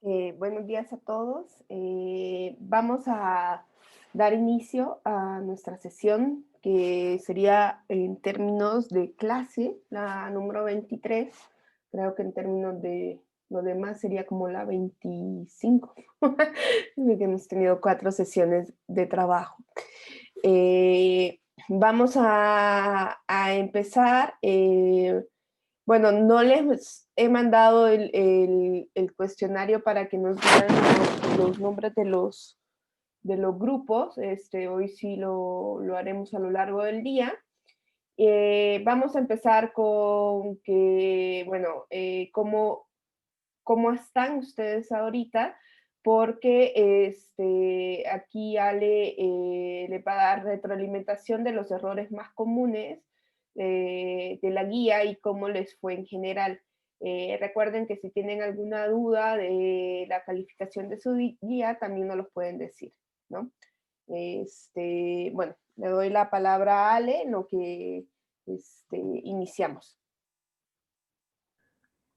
Buenos días a todos. Vamos a dar inicio a nuestra sesión, que sería en términos de clase, la número 23. Creo que en términos de lo demás sería como la 25, porque hemos tenido 4 sesiones de trabajo. Vamos a empezar. Bueno, no les he mandado el cuestionario para que nos digan los nombres de los grupos. Hoy sí lo haremos a lo largo del día. Vamos a empezar con que, bueno, cómo están ustedes ahorita, porque aquí Ale le va a dar retroalimentación de los errores más comunes de la guía y cómo les fue en general. Recuerden que si tienen alguna duda de la calificación de su guía, también nos los pueden decir, ¿no? Bueno, le doy la palabra a Ale en lo que iniciamos.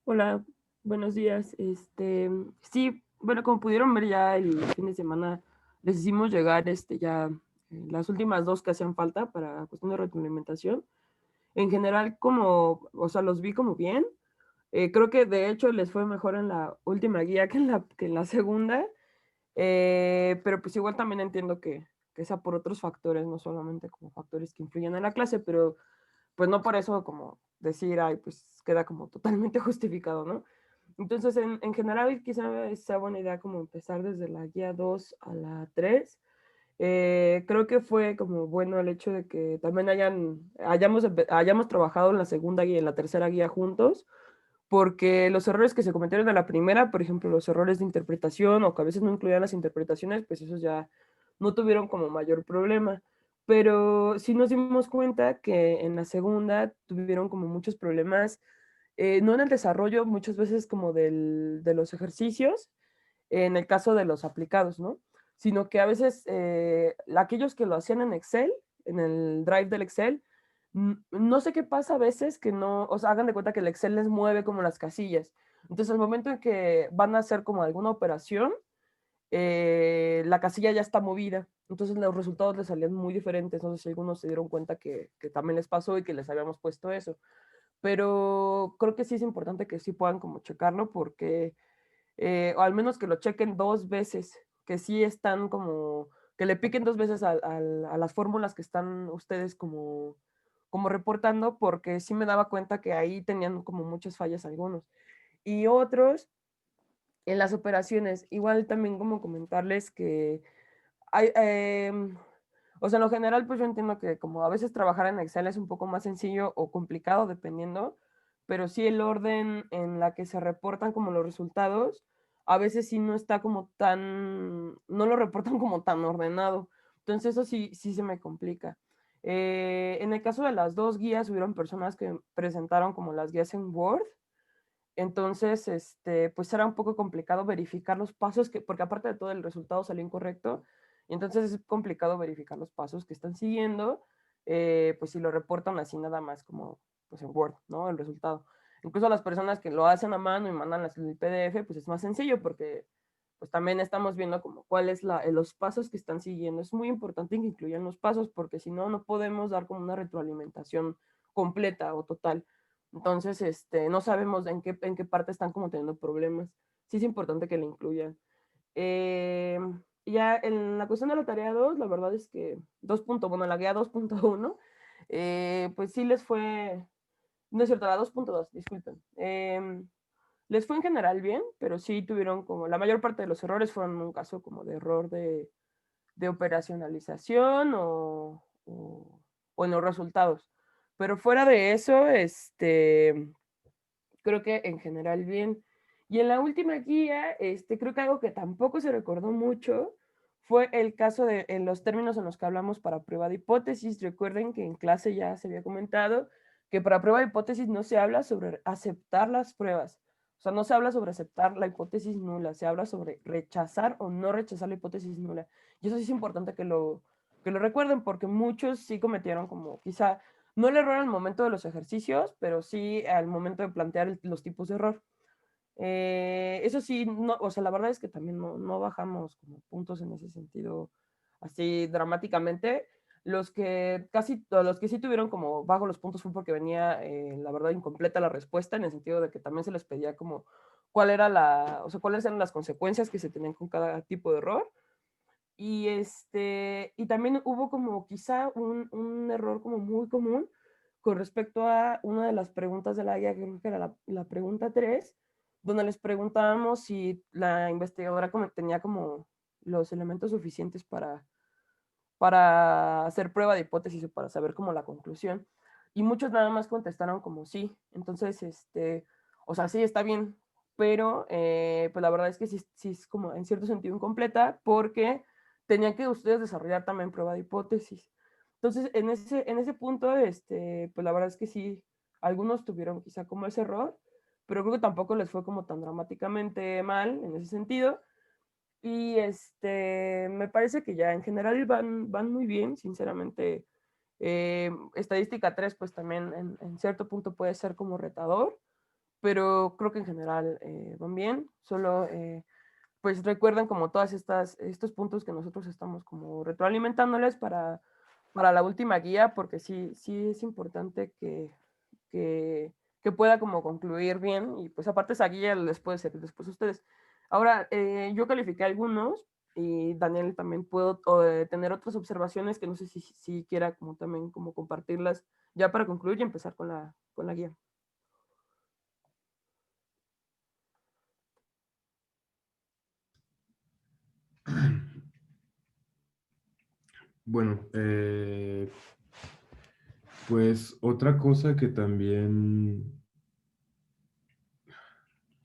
Hola, buenos días. Sí, bueno, como pudieron ver ya el fin de semana, les hicimos llegar ya las últimas dos que hacían falta para cuestión de retroalimentación. En general, o sea, los vi como bien. Creo que de hecho les fue mejor en la última guía que en la segunda. Pero pues igual también entiendo que sea por otros factores, no solamente como factores que influyen en la clase, pero pues no por eso como decir, ay, pues queda como totalmente justificado, ¿no? Entonces, en general, quizá sea buena idea como empezar desde la guía 2 a la 3. Creo que fue como bueno el hecho de que también hayamos trabajado en la segunda guía y en la tercera guía juntos, porque los errores que se cometieron en la primera, por ejemplo, los errores de interpretación o que a veces no incluían las interpretaciones, pues esos ya no tuvieron como mayor problema. Pero sí nos dimos cuenta que en la segunda tuvieron como muchos problemas, no en el desarrollo, muchas veces como de los ejercicios, en el caso de los aplicados, ¿no? Sino que a veces aquellos que lo hacían en Excel, en el drive del Excel, no sé qué pasa a veces que no, o sea, hagan de cuenta que el Excel les mueve como las casillas. Entonces, al momento en que van a hacer como alguna operación, la casilla ya está movida. Entonces, los resultados les salían muy diferentes. No sé si algunos se dieron cuenta que también les pasó y que les habíamos puesto eso. Pero creo que sí es importante que sí puedan como checarlo porque, o al menos que lo chequen 2 veces, que sí están como, que le piquen 2 veces a las fórmulas que están ustedes como reportando, porque sí me daba cuenta que ahí tenían como muchas fallas algunos. Y otros, en las operaciones, igual también como comentarles que hay, o sea, en lo general, pues yo entiendo que como a veces trabajar en Excel es un poco más sencillo o complicado, dependiendo, pero sí el orden en la que se reportan como los resultados, a veces sí no está como tan, no lo reportan como tan ordenado. Entonces eso sí se me complica. En el caso de las dos guías, hubieron personas que presentaron como las guías en Word. Entonces, pues era un poco complicado verificar los pasos, porque aparte de todo el resultado salió incorrecto, y entonces es complicado verificar los pasos que están siguiendo, pues si lo reportan así nada más como pues en Word, ¿no? El resultado. Incluso las personas que lo hacen a mano y mandan el PDF, pues es más sencillo porque pues también estamos viendo como cuáles los pasos que están siguiendo. Es muy importante que incluyan los pasos porque si no, no podemos dar como una retroalimentación completa o total. Entonces, no sabemos en qué parte están como teniendo problemas. Sí es importante que la incluyan. Ya en la cuestión de la tarea 2, la verdad es que bueno, la guía 2.1, pues sí les fue, no es cierto, la 2.2, disculpen. Les fue en general bien, pero sí tuvieron como, la mayor parte de los errores fueron un caso como de error de operacionalización o en los resultados. Pero fuera de eso, creo que en general bien. Y en la última guía, creo que algo que tampoco se recordó mucho fue el caso de en los términos en los que hablamos para prueba de hipótesis. Recuerden que en clase ya se había comentado que para prueba de hipótesis no se habla sobre aceptar las pruebas. O sea, no se habla sobre aceptar la hipótesis nula, se habla sobre rechazar o no rechazar la hipótesis nula. Y eso sí es importante que lo recuerden porque muchos sí cometieron como quizá no el error al momento de los ejercicios, pero sí al momento de plantear los tipos de error. Eso sí, no, o sea, la verdad es que también no bajamos como puntos en ese sentido así dramáticamente. Los que sí tuvieron como bajo los puntos fue porque venía, la verdad, incompleta la respuesta, en el sentido de que también se les pedía como o sea, cuáles eran las consecuencias que se tenían con cada tipo de error. Y también hubo como quizá un error como muy común con respecto a una de las preguntas de la guía, que creo que era la pregunta 3, donde les preguntábamos si la investigadora tenía como los elementos suficientes para hacer prueba de hipótesis o para saber como la conclusión. Y muchos nada más contestaron como sí. Entonces, o sea, sí está bien, pero pues la verdad es que sí es como en cierto sentido incompleta, porque tenían que ustedes desarrollar también prueba de hipótesis. Entonces, en ese punto, pues la verdad es que sí, algunos tuvieron quizá como ese error, pero creo que tampoco les fue como tan dramáticamente mal en ese sentido. Y me parece que ya en general van muy bien, sinceramente. Estadística 3 pues también en cierto punto puede ser como retador, pero creo que en general van bien. Solo, pues recuerden como estos puntos que nosotros estamos como retroalimentándoles para la última guía, porque sí es importante que, que pueda como concluir bien, y pues aparte esa guía les puede servir después a ustedes. Ahora, yo califiqué algunos y Daniel también puedo tener otras observaciones que no sé si quiera como también como compartirlas ya para concluir y empezar con la guía. Bueno, pues otra cosa que también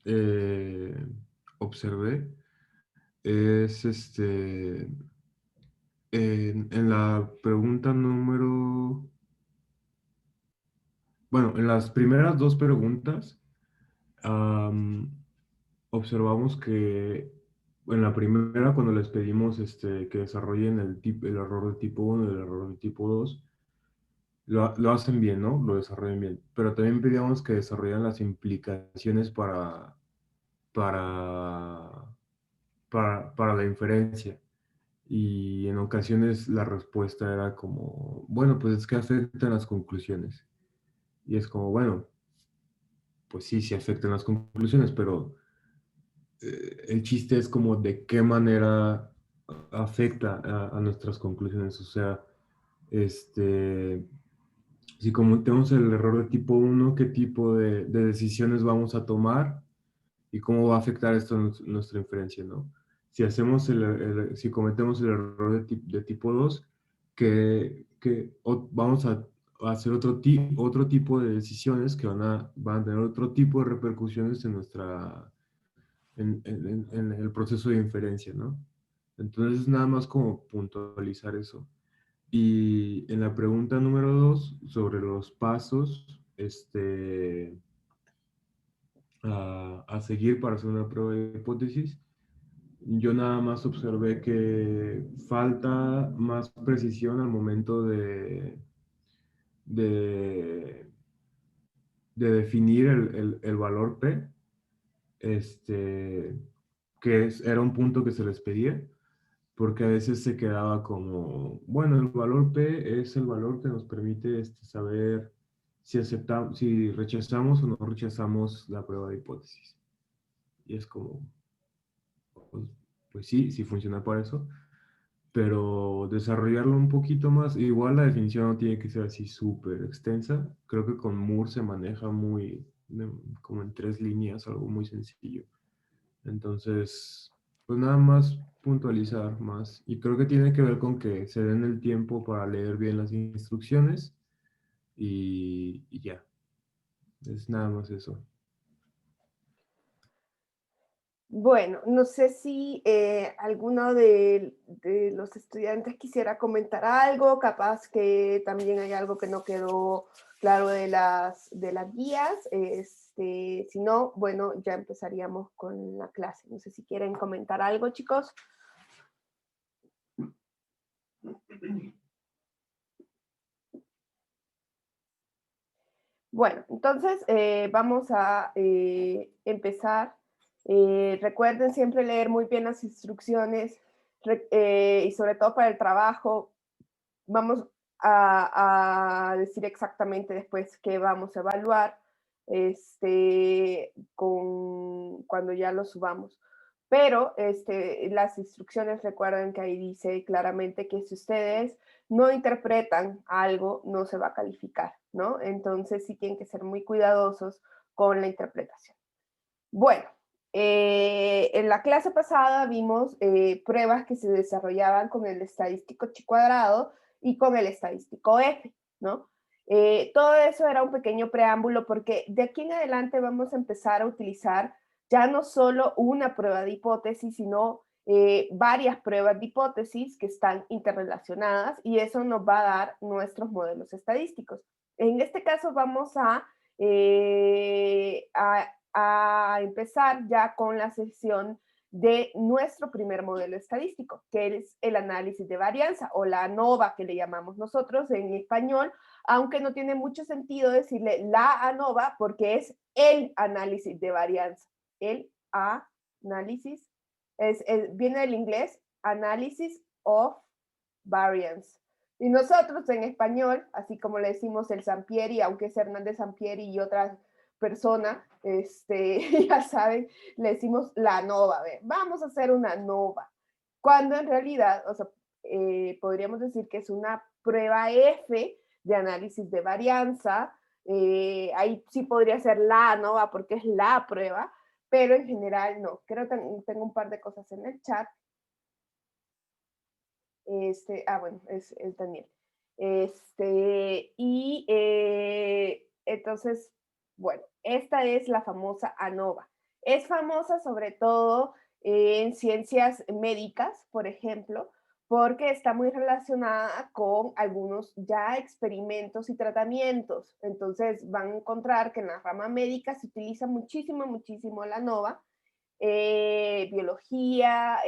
eh, observé es en la pregunta bueno, en las primeras dos preguntas, observamos que en la primera, cuando les pedimos que desarrollen el error de tipo 1 y el error de tipo 2, lo hacen bien, ¿no? Lo desarrollan bien. Pero también pedíamos que desarrollen las implicaciones para, para la inferencia. Y en ocasiones la respuesta era como, bueno, pues es que afectan las conclusiones. Y es como, bueno, pues sí, sí afectan las conclusiones, pero el chiste es como de qué manera afecta a nuestras conclusiones. O sea, este, si cometemos el error de tipo 1, ¿qué tipo de decisiones vamos a tomar? ¿Y cómo va a afectar esto nuestra inferencia, ¿no? Si cometemos el error de tipo 2, vamos a hacer otro tipo de decisiones que van a tener otro tipo de repercusiones en el proceso de inferencia, ¿no? Entonces, nada más como puntualizar eso. Y en la pregunta número 2, sobre los pasos a seguir para hacer una prueba de hipótesis, yo nada más observé que falta más precisión al momento de, de definir el valor P, era un punto que se les pedía, porque a veces se quedaba como, bueno, el valor P es el valor que nos permite saber si rechazamos o no rechazamos la prueba de hipótesis. Y es como, pues, pues sí, sí funciona para eso, pero desarrollarlo un poquito más, igual la definición no tiene que ser así súper extensa. Creo que con Moore se maneja como en 3 líneas, algo muy sencillo. Entonces, pues nada más puntualizar más. Y creo que tiene que ver con que se den el tiempo para leer bien las instrucciones y ya. Es nada más eso. Bueno, no sé si alguno de los estudiantes quisiera comentar algo, capaz que también hay algo que no quedó claro de las guías. Si no, bueno, ya empezaríamos con la clase. No sé si quieren comentar algo, chicos. Bueno, entonces vamos a empezar Recuerden siempre leer muy bien las instrucciones y sobre todo para el trabajo. Vamos a decir exactamente después qué vamos a evaluar cuando ya lo subamos. Pero las instrucciones, recuerden que ahí dice claramente que si ustedes no interpretan algo, no se va a calificar, ¿no? Entonces sí tienen que ser muy cuidadosos con la interpretación. Bueno, en la clase pasada vimos pruebas que se desarrollaban con el estadístico chi cuadrado y con el estadístico F, ¿no? Todo eso era un pequeño preámbulo porque de aquí en adelante vamos a empezar a utilizar ya no solo una prueba de hipótesis, sino varias pruebas de hipótesis que están interrelacionadas y eso nos va a dar nuestros modelos estadísticos. En este caso vamos a empezar ya con la sesión de nuestro primer modelo estadístico, que es el análisis de varianza o la ANOVA que le llamamos nosotros en español, aunque no tiene mucho sentido decirle la ANOVA porque es el análisis de varianza. El análisis viene del inglés Analysis of Variance. Y nosotros en español, así como le decimos el Sampieri, aunque es Hernández Sampieri y otra persona, ya saben, le decimos la ANOVA. Vamos a hacer una ANOVA. Cuando en realidad, o sea, podríamos decir que es una prueba F de análisis de varianza. Ahí sí podría ser la ANOVA porque es la prueba, pero en general no. Creo que tengo un par de cosas en el chat. Bueno, es Daniel. Entonces, bueno, esta es la famosa ANOVA. Es famosa sobre todo en ciencias médicas, por ejemplo, porque está muy relacionada con algunos ya experimentos y tratamientos. Entonces van a encontrar que en la rama médica se utiliza muchísimo, muchísimo la ANOVA. Biología,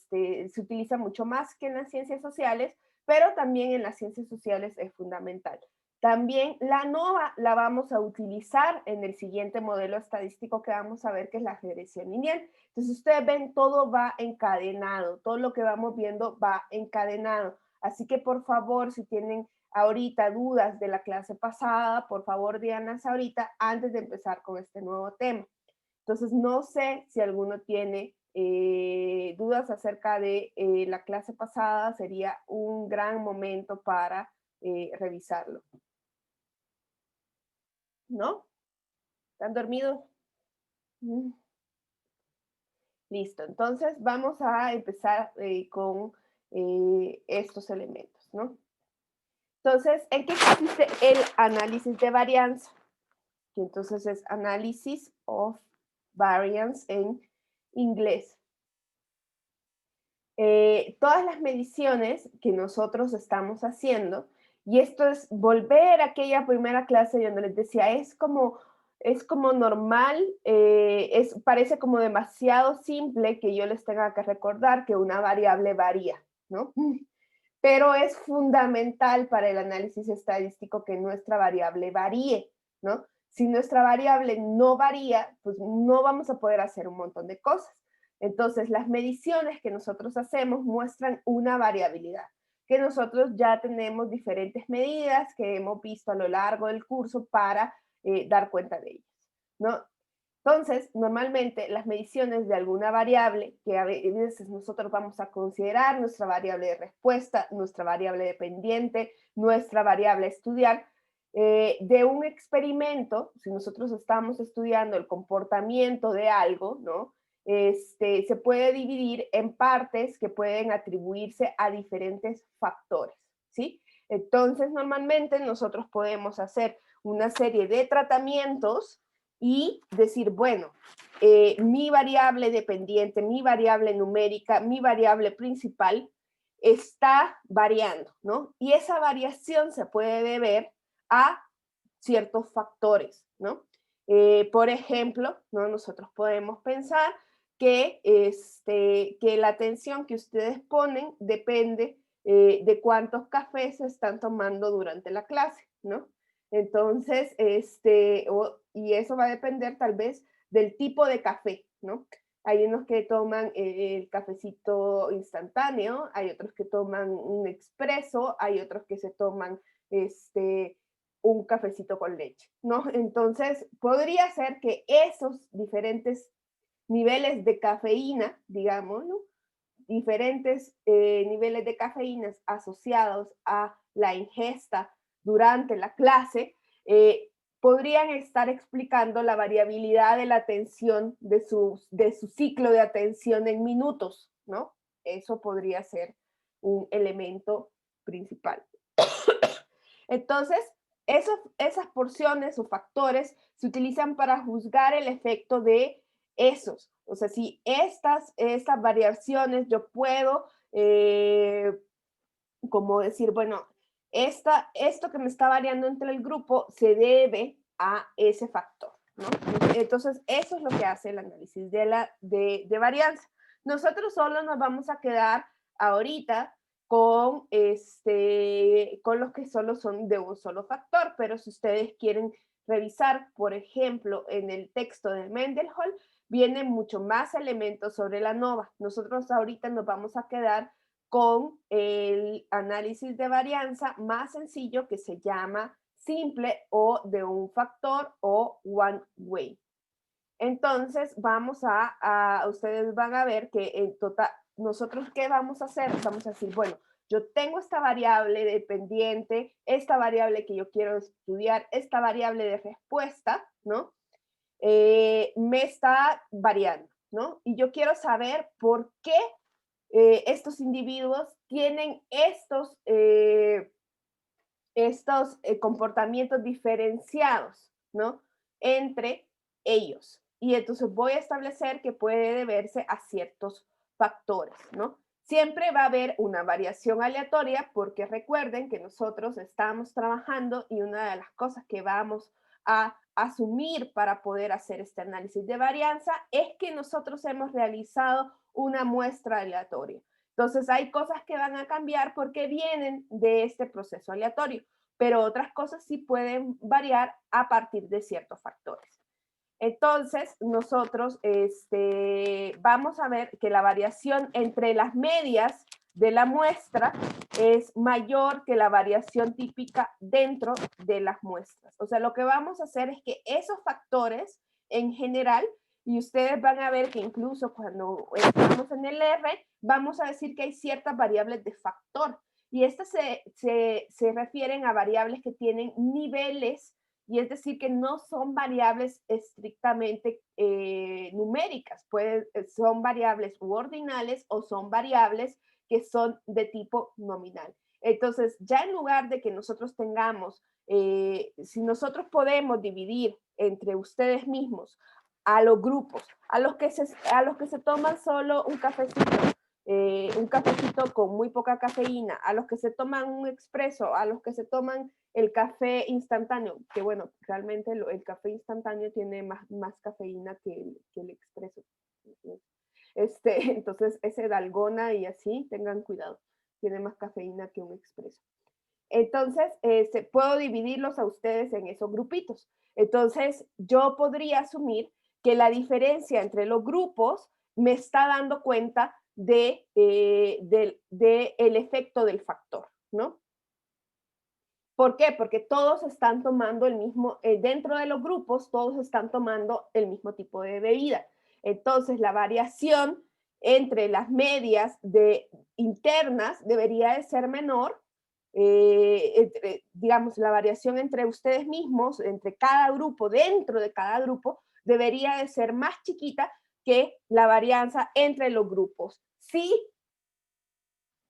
se utiliza mucho más que en las ciencias sociales, pero también en las ciencias sociales es fundamental. También la ANOVA la vamos a utilizar en el siguiente modelo estadístico que vamos a ver, que es la regresión lineal. Entonces ustedes ven, todo va encadenado, todo lo que vamos viendo va encadenado. Así que por favor, si tienen ahorita dudas de la clase pasada, por favor díganlas ahorita antes de empezar con este nuevo tema. Entonces, no sé si alguno tiene dudas acerca de la clase pasada, sería un gran momento para revisarlo. ¿No? ¿Están dormidos? Listo, entonces vamos a empezar con estos elementos, ¿no? Entonces, ¿en qué consiste el análisis de varianza? Que entonces es Analysis of Variance en inglés. Todas las mediciones que nosotros estamos haciendo, y esto es volver a aquella primera clase donde les decía, es como normal, parece como demasiado simple que yo les tenga que recordar que una variable varía, ¿no? Pero es fundamental para el análisis estadístico que nuestra variable varíe, ¿no? Si nuestra variable no varía, pues no vamos a poder hacer un montón de cosas. Entonces, las mediciones que nosotros hacemos muestran una variabilidad, que nosotros ya tenemos diferentes medidas que hemos visto a lo largo del curso para dar cuenta de ellas, ¿no? Entonces, normalmente las mediciones de alguna variable, que a veces nosotros vamos a considerar nuestra variable de respuesta, nuestra variable dependiente, nuestra variable a estudiar, de un experimento, si nosotros estamos estudiando el comportamiento de algo, ¿no? Se puede dividir en partes que pueden atribuirse a diferentes factores, ¿sí? Entonces, normalmente nosotros podemos hacer una serie de tratamientos y decir, bueno, mi variable dependiente, mi variable numérica, mi variable principal está variando, ¿no? Y esa variación se puede deber a ciertos factores, ¿no? Por ejemplo, ¿no? Nosotros podemos pensar que la atención que ustedes ponen depende de cuántos cafés se están tomando durante la clase, ¿no? Entonces, y eso va a depender tal vez del tipo de café, ¿no? Hay unos que toman el cafecito instantáneo, hay otros que toman un expreso, hay otros que se toman un cafecito con leche, ¿no? Entonces, podría ser que esos diferentes niveles de cafeína, digamos, ¿no? Diferentes niveles de cafeínas asociados a la ingesta durante la clase, podrían estar explicando la variabilidad de la atención de su ciclo de atención en minutos, ¿no? Eso podría ser un elemento principal. Entonces, esas porciones o factores se utilizan para juzgar el efecto de esos. O sea, si estas variaciones yo puedo, como decir, bueno, esto que me está variando entre el grupo se debe a ese factor, ¿no? Entonces, eso es lo que hace el análisis de varianza. Nosotros solo nos vamos a quedar ahorita con los que solo son de un solo factor, pero si ustedes quieren revisar, por ejemplo, en el texto de Mendenhall, vienen mucho más elementos sobre la ANOVA. Nosotros ahorita nos vamos a quedar con el análisis de varianza más sencillo que se llama simple o de un factor o one way. Entonces vamos ustedes van a ver que en total, nosotros ¿qué vamos a hacer? Vamos a decir, bueno, yo tengo esta variable dependiente, esta variable que yo quiero estudiar, esta variable de respuesta, ¿no? Me está variando, ¿no? Y yo quiero saber por qué estos individuos tienen estos comportamientos diferenciados, ¿no? Entre ellos. Y entonces voy a establecer que puede deberse a ciertos factores, ¿no? Siempre va a haber una variación aleatoria porque recuerden que nosotros estamos trabajando y una de las cosas que vamos a asumir para poder hacer este análisis de varianza es que nosotros hemos realizado una muestra aleatoria. Entonces hay cosas que van a cambiar porque vienen de este proceso aleatorio, pero otras cosas sí pueden variar a partir de ciertos factores. Entonces, nosotros vamos a ver que la variación entre las medias de la muestra es mayor que la variación típica dentro de las muestras. O sea, lo que vamos a hacer es que esos factores en general, y ustedes van a ver que incluso cuando estamos en el R, vamos a decir que hay ciertas variables de factor. Y estas se refieren a variables que tienen niveles, y es decir, que no son variables estrictamente numéricas, son variables u ordinales o son variables que son de tipo nominal. Entonces, ya en lugar de que nosotros tengamos, si nosotros podemos dividir entre ustedes mismos a los grupos, a los que se toman solo un cafecito con muy poca cafeína, a los que se toman un expreso, a los que se toman el café instantáneo, que bueno, realmente el café instantáneo tiene más cafeína que el expreso. Entonces, ese dalgona y así, tengan cuidado, tiene más cafeína que un expreso. Entonces, puedo dividirlos a ustedes en esos grupitos. Entonces, yo podría asumir que la diferencia entre los grupos me está dando cuenta del efecto del factor, ¿no? ¿Por qué? Porque todos están tomando el mismo, dentro de los grupos, todos están tomando el mismo tipo de bebida. Entonces, la variación entre las medias internas debería de ser menor. Digamos, la variación entre ustedes mismos, entre cada grupo, dentro de cada grupo, debería de ser más chiquita que la varianza entre los grupos. Si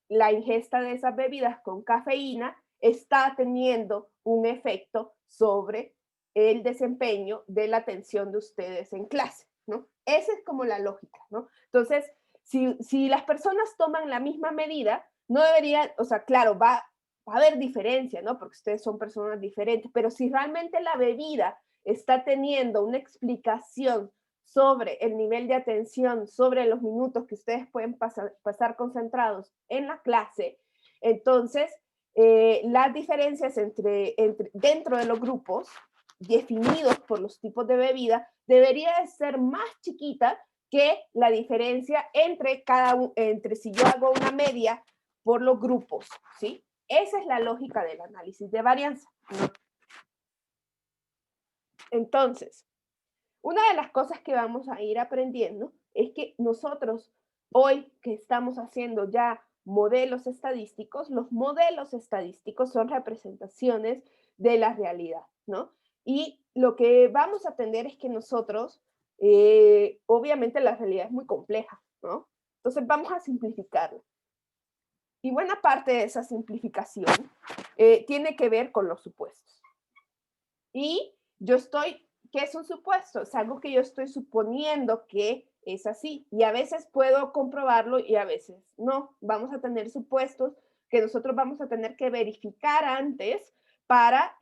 la ingesta de esas bebidas con cafeína está teniendo un efecto sobre el desempeño de la atención de ustedes en clase, ¿no? Esa es como la lógica, ¿no? Entonces, si las personas toman la misma medida, no debería, o sea, claro, va a haber diferencia, ¿no? Porque ustedes son personas diferentes, pero si realmente la bebida está teniendo una explicación sobre el nivel de atención, sobre los minutos que ustedes pueden pasar concentrados en la clase, entonces las diferencias dentro de los grupos definidos por los tipos de bebida debería de ser más chiquita que la diferencia entre si yo hago una media por los grupos, ¿sí? Esa es la lógica del análisis de varianza, ¿no? Entonces, una de las cosas que vamos a ir aprendiendo es que nosotros hoy que estamos haciendo ya modelos estadísticos, los modelos estadísticos son representaciones de la realidad, ¿no? Y lo que vamos a atender es que nosotros, obviamente la realidad es muy compleja, ¿no? Entonces vamos a simplificarla. Y buena parte de esa simplificación tiene que ver con los supuestos. Y yo estoy, ¿qué es un supuesto? Es algo que yo estoy suponiendo que es así. Y a veces puedo comprobarlo y a veces no. Vamos a tener supuestos que nosotros vamos a tener que verificar antes para,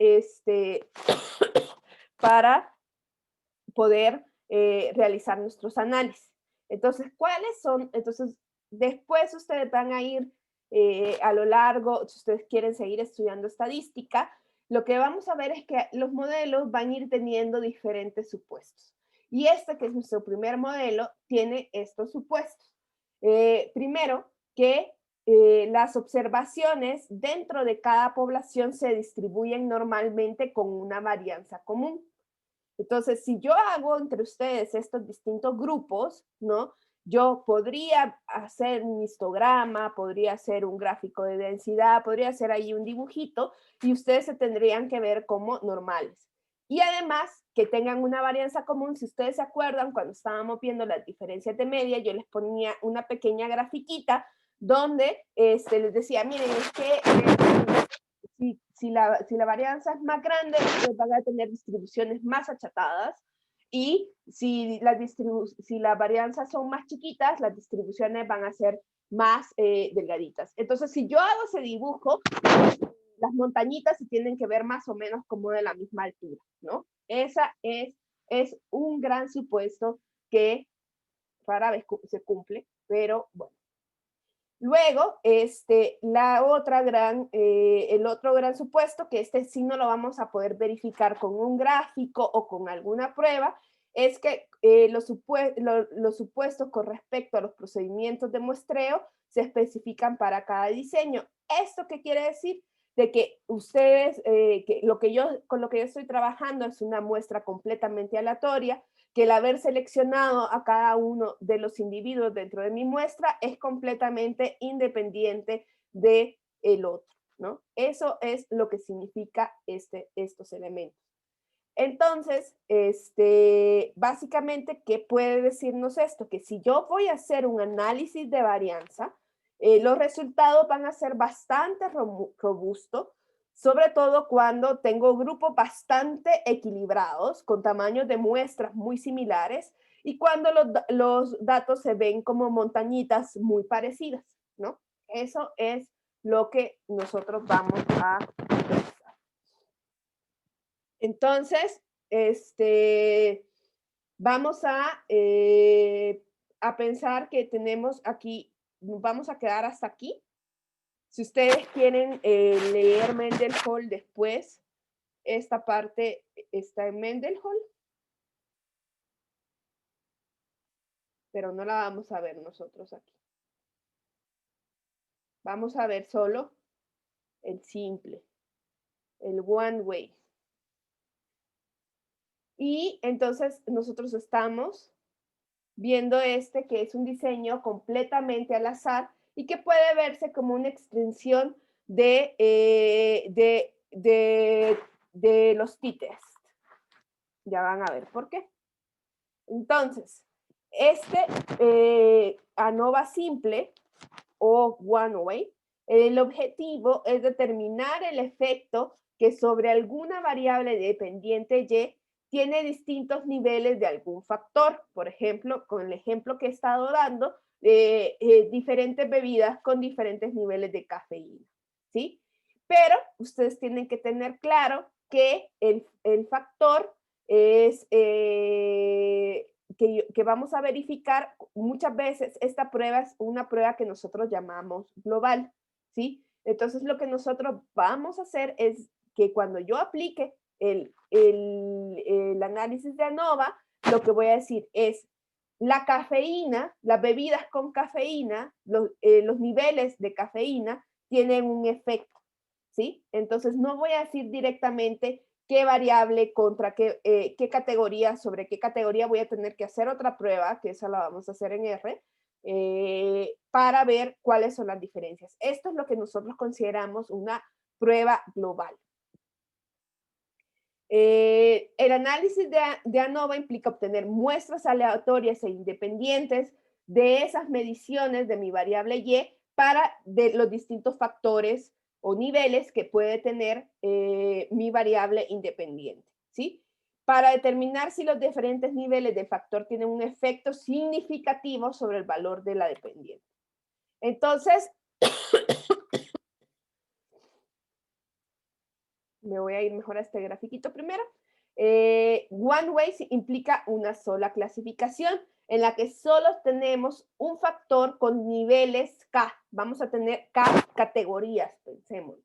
para poder realizar nuestros análisis. Entonces, ¿cuáles son? Entonces, después ustedes van a ir a lo largo, si ustedes quieren seguir estudiando estadística, lo que vamos a ver es que los modelos van a ir teniendo diferentes supuestos. Y este, que es nuestro primer modelo, tiene estos supuestos. Primero, que las observaciones dentro de cada población se distribuyen normalmente con una varianza común. Entonces, si yo hago entre ustedes estos distintos grupos, ¿no? Yo podría hacer un histograma, podría hacer un gráfico de densidad, podría hacer ahí un dibujito y ustedes se tendrían que ver como normales. Y además, que tengan una varianza común. Si ustedes se acuerdan, cuando estábamos viendo las diferencias de media, yo les ponía una pequeña grafiquita donde les decía, miren, es que si la varianza es más grande, ustedes van a tener distribuciones más achatadas, y si las varianzas son más chiquitas, las distribuciones van a ser más delgaditas. Entonces, si yo hago ese dibujo, las montañitas se tienen que ver más o menos como de la misma altura, ¿no? Esa es un gran supuesto que rara vez se cumple, pero bueno. Luego, el otro gran supuesto, que sí no lo vamos a poder verificar con un gráfico o con alguna prueba, es que los supuestos con respecto a los procedimientos de muestreo se especifican para diseño. ¿Esto qué quiere decir? De que ustedes, con lo que yo estoy trabajando es una muestra completamente aleatoria, que el haber seleccionado a cada uno de los individuos dentro de mi muestra es completamente independiente del otro, ¿no? Eso es lo que significa estos elementos. Entonces, básicamente, ¿qué puede decirnos esto? Que si yo voy a hacer un análisis de varianza, los resultados van a ser bastante robustos, sobre todo cuando tengo grupos bastante equilibrados, con tamaños de muestras muy similares, y cuando los datos se ven como montañitas muy parecidas, ¿no? Eso es lo que nosotros vamos a pensar. Entonces, vamos a pensar que tenemos aquí, vamos a quedar hasta aquí. Si ustedes quieren leer Mendenhall después, esta parte está en Mendenhall, pero no la vamos a ver nosotros aquí. Vamos a ver solo el simple, el one way. Y entonces nosotros estamos viendo que es un diseño completamente al azar y que puede verse como una extensión de los t-test. Ya van a ver por qué. Entonces, ANOVA simple o one way, el objetivo es determinar el efecto que sobre alguna variable dependiente Y tiene distintos niveles de algún factor. Por ejemplo, con el ejemplo que he estado dando, diferentes bebidas con diferentes niveles de cafeína, ¿sí? Pero ustedes tienen que tener claro que el factor es que vamos a verificar muchas veces. Esta prueba es una prueba que nosotros llamamos global, ¿sí? Entonces, lo que nosotros vamos a hacer es que cuando yo aplique el análisis de ANOVA, lo que voy a decir es, la cafeína, las bebidas con cafeína, los niveles de cafeína tienen un efecto, ¿sí? Entonces no voy a decir directamente qué variable contra qué categoría, sobre qué categoría voy a tener que hacer otra prueba, que esa la vamos a hacer en R, para ver cuáles son las diferencias. Esto es lo que nosotros consideramos una prueba global. El análisis de ANOVA implica obtener muestras aleatorias e independientes de esas mediciones de mi variable Y para de los distintos factores o niveles que puede tener mi variable independiente, ¿sí? Para determinar si los diferentes niveles de factor tienen un efecto significativo sobre el valor de la dependiente. Entonces, me voy a ir mejor a este grafiquito primero. One way implica una sola clasificación en la que solo tenemos un factor con niveles K. Vamos a tener K categorías, pensemos.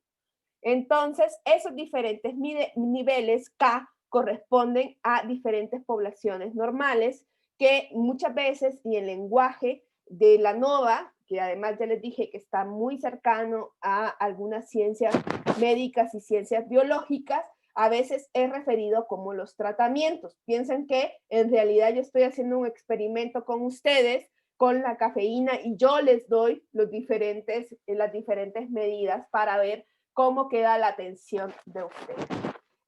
Entonces, esos diferentes niveles K corresponden a diferentes poblaciones normales que muchas veces, y el lenguaje de la ANOVA, que además ya les dije que está muy cercano a algunas ciencias médicas y ciencias biológicas, a veces es referido como los tratamientos. Piensen que en realidad yo estoy haciendo un experimento con ustedes con la cafeína y yo les doy las diferentes medidas para ver cómo queda la atención de ustedes.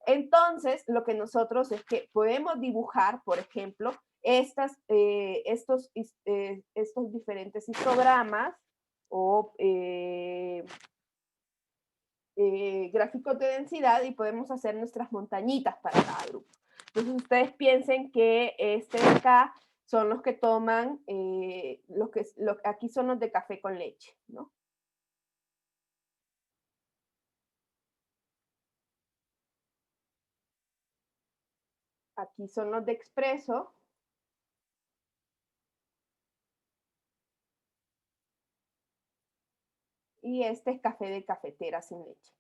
Entonces, lo que nosotros es que podemos dibujar, por ejemplo, estos diferentes histogramas o gráficos de densidad, y podemos hacer nuestras montañitas para cada grupo. Entonces, ustedes piensen que este de acá son los que toman, aquí son los de café con leche, ¿no? Aquí son los de expreso. Y este es café de cafetera sin leche.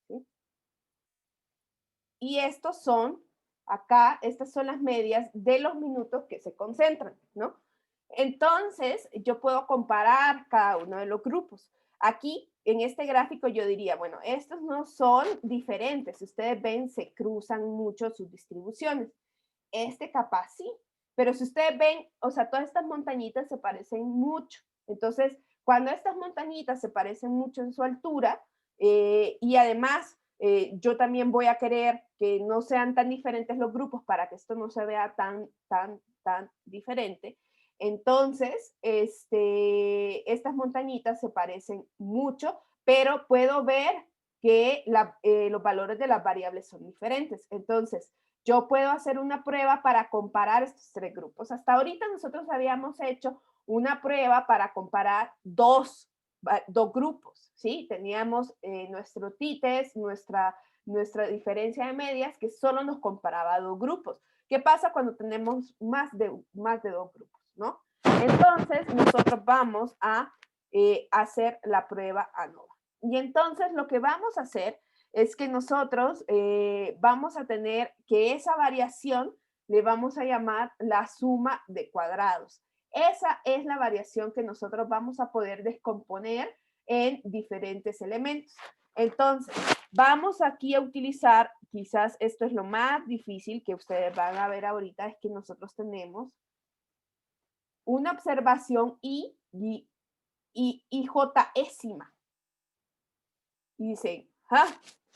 ¿Sí? Y estos son, acá, estas son las medias de los minutos que se concentran, ¿no? Entonces, yo puedo comparar cada uno de los grupos. Aquí, en este gráfico, yo diría, bueno, estos no son diferentes. Si ustedes ven, se cruzan mucho sus distribuciones. Este capaz sí, pero si ustedes ven, o sea, todas estas montañitas se parecen mucho. Entonces, cuando estas montañitas se parecen mucho en su altura, y además yo también voy a querer que no sean tan diferentes los grupos para que esto no se vea tan diferente. Entonces, estas montañitas se parecen mucho, pero puedo ver que los valores de las variables son diferentes. Entonces, yo puedo hacer una prueba para comparar estos tres grupos. Hasta ahorita nosotros habíamos hecho una prueba para comparar dos grupos, ¿sí? Teníamos nuestro TITES, nuestra diferencia de medias, que solo nos comparaba dos grupos. ¿Qué pasa cuando tenemos más de dos grupos, no? Entonces, nosotros vamos a hacer la prueba ANOVA. Y entonces, lo que vamos a hacer es que nosotros vamos a tener que esa variación le vamos a llamar la suma de cuadrados. Esa es la variación que nosotros vamos a poder descomponer en diferentes elementos. Entonces, vamos aquí a utilizar, quizás esto es lo más difícil que ustedes van a ver ahorita, es que nosotros tenemos una observación IJésima. Y dicen, ¿ah?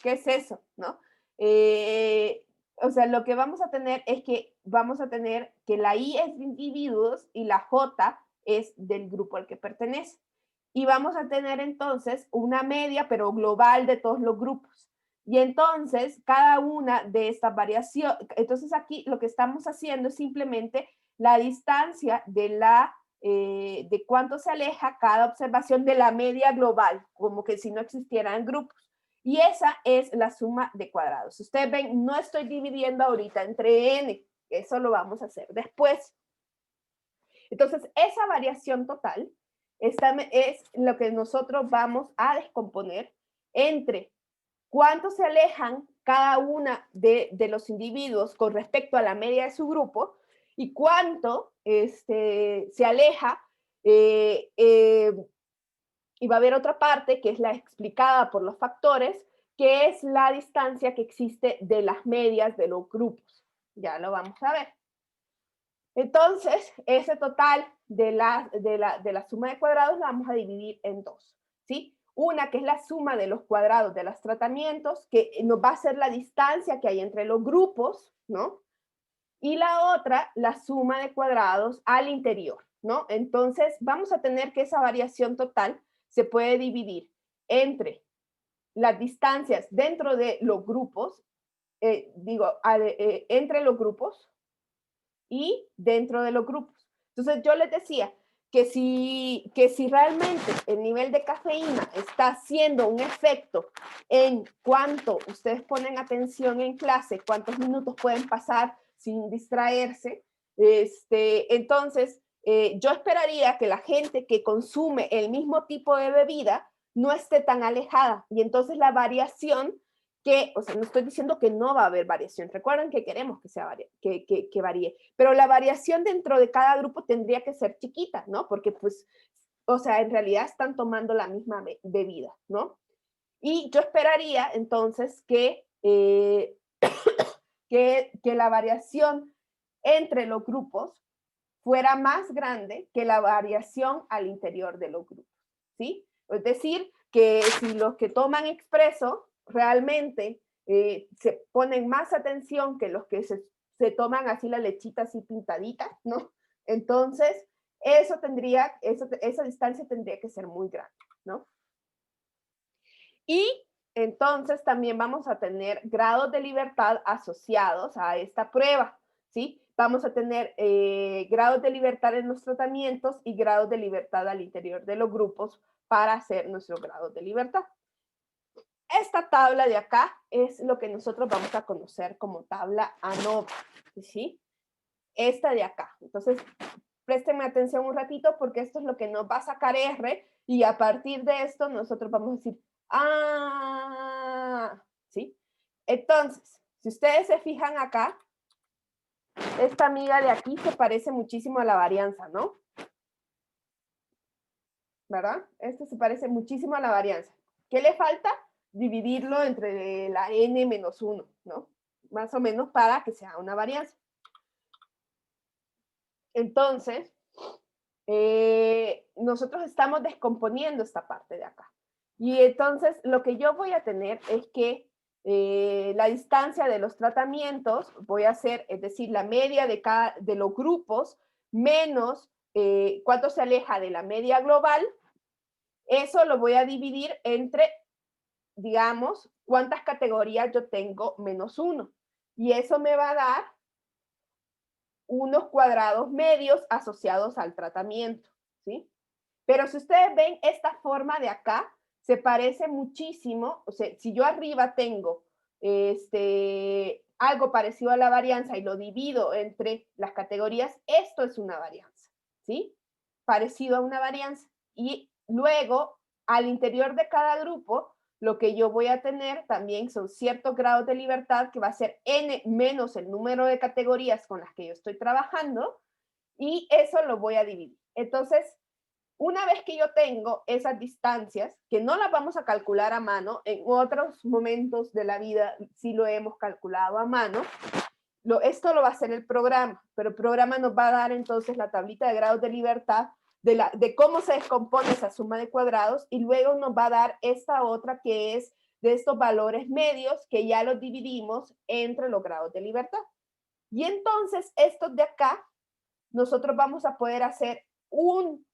¿Qué es eso? ¿No? O sea, lo que vamos a tener es que vamos a tener que la I es de individuos y la J es del grupo al que pertenece. Y vamos a tener entonces una media, pero global de todos los grupos. Y entonces, cada una de estas variaciones, entonces aquí lo que estamos haciendo es simplemente la distancia de cuánto se aleja cada observación de la media global, como que si no existieran grupos. Y esa es la suma de cuadrados. Ustedes ven, no estoy dividiendo ahorita entre n, eso lo vamos a hacer después. Entonces, esa variación total es lo que nosotros vamos a descomponer entre cuánto se alejan cada una de los individuos con respecto a la media de su grupo y cuánto se aleja. Y va a haber otra parte que es la explicada por los factores, que es la distancia que existe de las medias de los grupos. Ya lo vamos a ver. Entonces, ese total de la suma de cuadrados la vamos a dividir en dos, ¿sí? Una que es la suma de los cuadrados de los tratamientos, que nos va a ser la distancia que hay entre los grupos, ¿no? Y la otra, la suma de cuadrados al interior, ¿no? Entonces, vamos a tener que esa variación total se puede dividir entre las distancias dentro de los grupos, entre los grupos y dentro de los grupos. Entonces, yo les decía que si realmente el nivel de cafeína está haciendo un efecto en cuánto ustedes ponen atención en clase, cuántos minutos pueden pasar sin distraerse, entonces yo esperaría que la gente que consume el mismo tipo de bebida no esté tan alejada y entonces la variación o sea, no estoy diciendo que no va a haber variación, recuerden que queremos que sea que varíe, pero la variación dentro de cada grupo tendría que ser chiquita, ¿no? Porque pues, o sea, en realidad están tomando la misma bebida, ¿no? Y yo esperaría entonces que la variación entre los grupos fuera más grande que la variación al interior de los grupos, ¿sí? Es decir, que si los que toman expreso realmente se ponen más atención que los que se toman así la lechita así pintadita, ¿no? Entonces, esa distancia tendría que ser muy grande, ¿no? Y entonces también vamos a tener grados de libertad asociados a esta prueba, ¿sí? Vamos a tener grados de libertad en los tratamientos y grados de libertad al interior de los grupos para hacer nuestros grados de libertad. Esta tabla de acá es lo que nosotros vamos a conocer como tabla ANOVA, ¿sí? Esta de acá. Entonces, préstenme atención un ratito porque esto es lo que nos va a sacar R y a partir de esto nosotros vamos a decir, ¿sí? Entonces, si ustedes se fijan acá, esta amiga de aquí se parece muchísimo a la varianza, ¿no? ¿Verdad? Este se parece muchísimo a la varianza. ¿Qué le falta? Dividirlo entre la n menos 1, ¿no? Más o menos para que sea una varianza. Entonces, nosotros estamos descomponiendo esta parte de acá. Y entonces lo que yo voy a tener es que la distancia de los tratamientos, voy a hacer, es decir, la media de los grupos menos cuánto se aleja de la media global, eso lo voy a dividir entre, digamos, cuántas categorías yo tengo menos 1. Y eso me va a dar unos cuadrados medios asociados al tratamiento, ¿sí? Pero si ustedes ven esta forma de acá, se parece muchísimo, o sea, si yo arriba tengo algo parecido a la varianza y lo divido entre las categorías, esto es una varianza, ¿sí? Parecido a una varianza. Y luego, al interior de cada grupo, lo que yo voy a tener también son ciertos grados de libertad, que va a ser n menos el número de categorías con las que yo estoy trabajando, y eso lo voy a dividir. Entonces, una vez que yo tengo esas distancias, que no las vamos a calcular a mano, en otros momentos de la vida sí lo hemos calculado a mano, esto lo va a hacer el programa, pero el programa nos va a dar entonces la tablita de grados de libertad de cómo se descompone esa suma de cuadrados y luego nos va a dar esta otra que es de estos valores medios que ya los dividimos entre los grados de libertad. Y entonces estos de acá, nosotros vamos a poder hacer un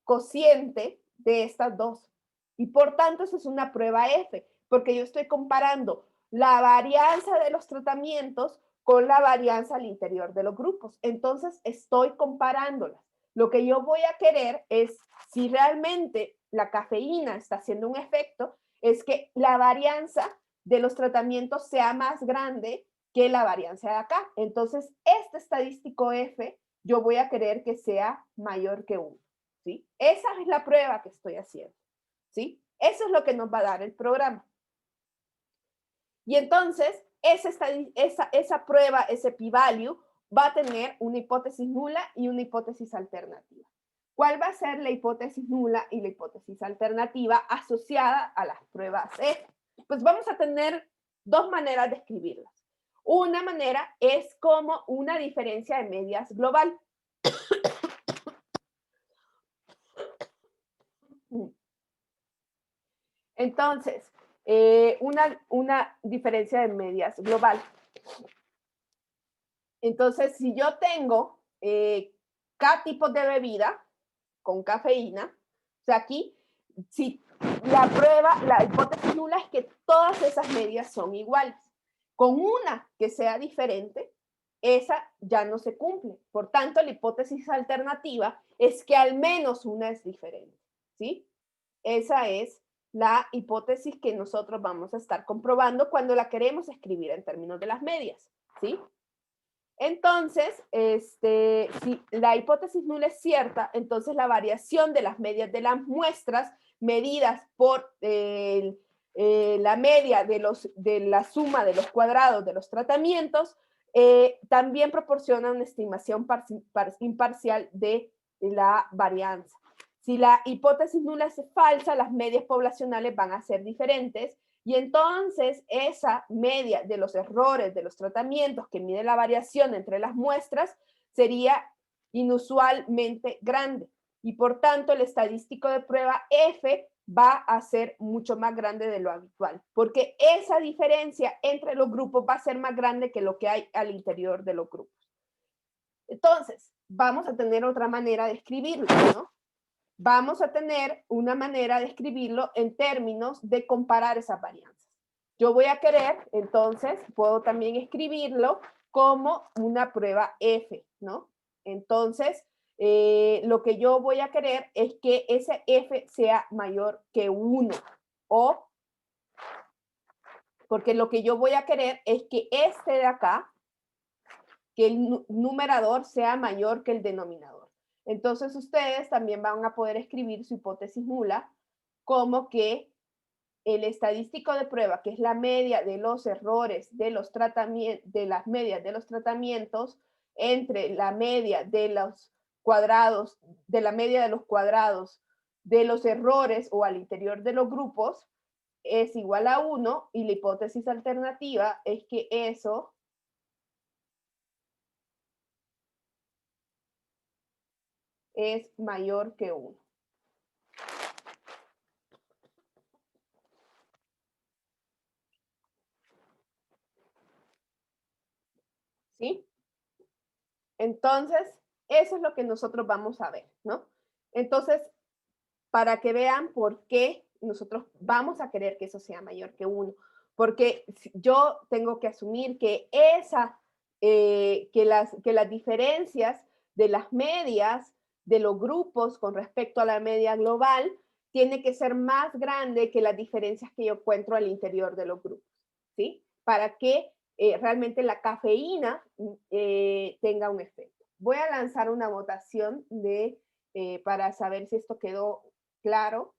cociente de estas dos. Y por tanto, eso es una prueba F, porque yo estoy comparando la varianza de los tratamientos con la varianza al interior de los grupos. Entonces, estoy comparándolas. Lo que yo voy a querer es, si realmente la cafeína está haciendo un efecto, es que la varianza de los tratamientos sea más grande que la varianza de acá. Entonces, este estadístico F, yo voy a querer que sea mayor que 1. ¿Sí? Esa es la prueba que estoy haciendo, ¿sí? Eso es lo que nos va a dar el programa. Y entonces, esa prueba, ese p-value, va a tener una hipótesis nula y una hipótesis alternativa. ¿Cuál va a ser la hipótesis nula y la hipótesis alternativa asociada a las pruebas F? Pues vamos a tener dos maneras de escribirlas. Una manera es como una diferencia de medias global. Entonces, una diferencia de medias global. Entonces, si yo tengo K tipos de bebida con cafeína, o sea, aquí, si la hipótesis nula es que todas esas medias son iguales. Con una que sea diferente, esa ya no se cumple. Por tanto, la hipótesis alternativa es que al menos una es diferente, ¿sí? Esa es la hipótesis que nosotros vamos a estar comprobando cuando la queremos escribir en términos de las medias, ¿sí? Entonces, si la hipótesis nula es cierta, entonces la variación de las medias de las muestras medidas por la media de la suma de los cuadrados de los tratamientos también proporciona una estimación imparcial de la varianza. Si la hipótesis nula es falsa, las medias poblacionales van a ser diferentes y entonces esa media de los errores de los tratamientos que mide la variación entre las muestras sería inusualmente grande y por tanto el estadístico de prueba F va a ser mucho más grande de lo habitual, porque esa diferencia entre los grupos va a ser más grande que lo que hay al interior de los grupos. Entonces, vamos a tener otra manera de escribirlo, ¿no? Vamos a tener una manera de escribirlo en términos de comparar esas varianzas. Yo voy a querer, entonces, puedo también escribirlo como una prueba F, ¿no? Entonces, lo que yo voy a querer es que ese F sea mayor que 1, o porque lo que yo voy a querer es que este de acá, que el numerador sea mayor que el denominador. Entonces ustedes también van a poder escribir su hipótesis nula como que el estadístico de prueba, que es la media de los errores de los tratamientos, de las medias de los tratamientos entre la media de los cuadrados, de la media de los cuadrados de los errores o al interior de los grupos, es igual a 1 y la hipótesis alternativa es que eso es mayor que 1. ¿Sí? Entonces, eso es lo que nosotros vamos a ver, ¿no? Entonces, para que vean por qué nosotros vamos a querer que eso sea mayor que 1. Porque yo tengo que asumir que que las diferencias de las medias de los grupos con respecto a la media global tiene que ser más grande que las diferencias que yo encuentro al interior de los grupos, ¿sí? Para que realmente la cafeína tenga un efecto. Voy a lanzar una votación para saber si esto quedó claro.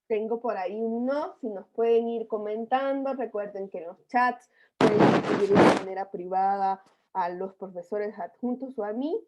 Tengo por ahí un no, si nos pueden ir comentando, recuerden que en los chats pueden escribir de manera privada a los profesores adjuntos o a mí.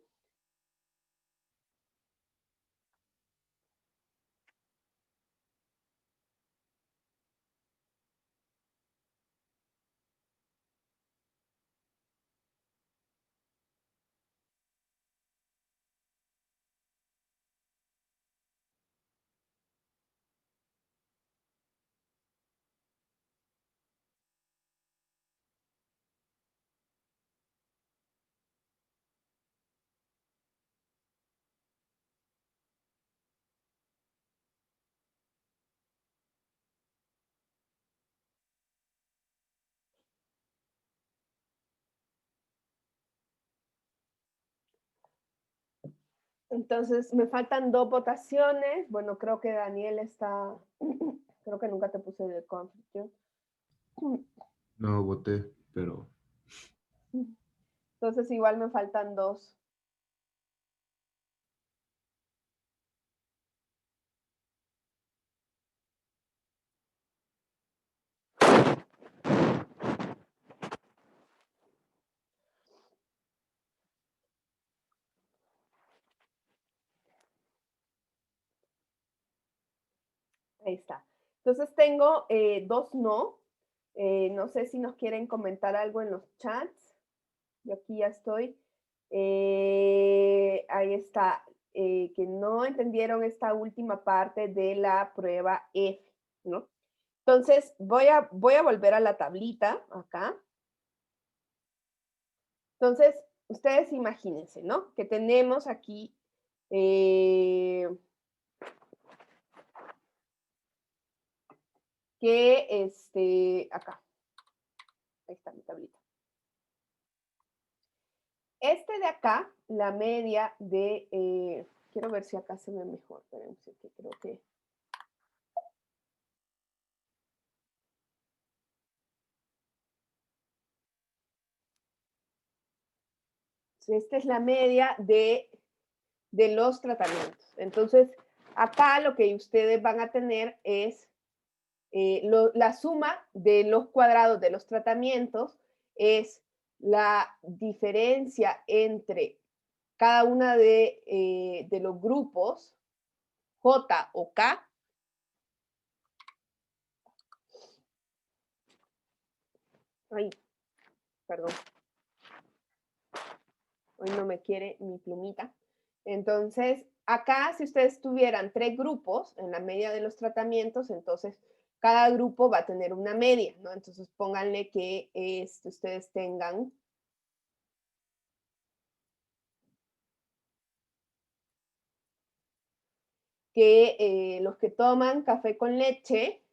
Entonces, me faltan 2 votaciones. Bueno, creo que Daniel está, creo que nunca te puse de conflicto. No voté, pero... Entonces igual me faltan 2. Ahí está. Entonces tengo 2 no. No sé si nos quieren comentar algo en los chats. Yo aquí ya estoy. Ahí está. Que no entendieron esta última parte de la prueba F, ¿no? Entonces voy a volver a la tablita acá. Entonces, ustedes imagínense, ¿no? Que tenemos aquí acá, ahí está mi tablita. Este de acá, la media de, quiero ver si acá se ve mejor, pero que creo que... Esta es la media de los tratamientos. Entonces, acá lo que ustedes van a tener es la suma de los cuadrados de los tratamientos es la diferencia entre cada una de los grupos J o K. Ay, perdón. Hoy no me quiere mi plumita. Entonces, acá si ustedes tuvieran 3 grupos en la media de los tratamientos, entonces cada grupo va a tener una media, ¿no? Entonces pónganle que ustedes tengan que los que toman café con leche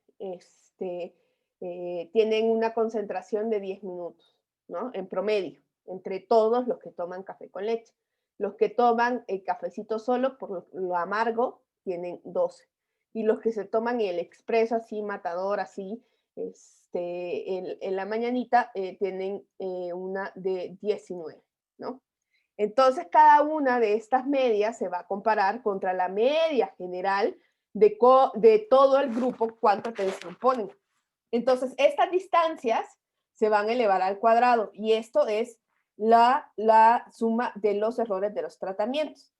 tienen una concentración de 10 minutos, ¿no? En promedio, entre todos los que toman café con leche. Los que toman el cafecito solo, por lo amargo, tienen 12. Y los que se toman el expreso así, matador, así, en la mañanita, tienen una de 19, ¿no? Entonces, cada una de estas medias se va a comparar contra la media general de todo el grupo, cuánta atención ponen. Entonces, estas distancias se van a elevar al cuadrado y esto es la suma de los errores de los tratamientos.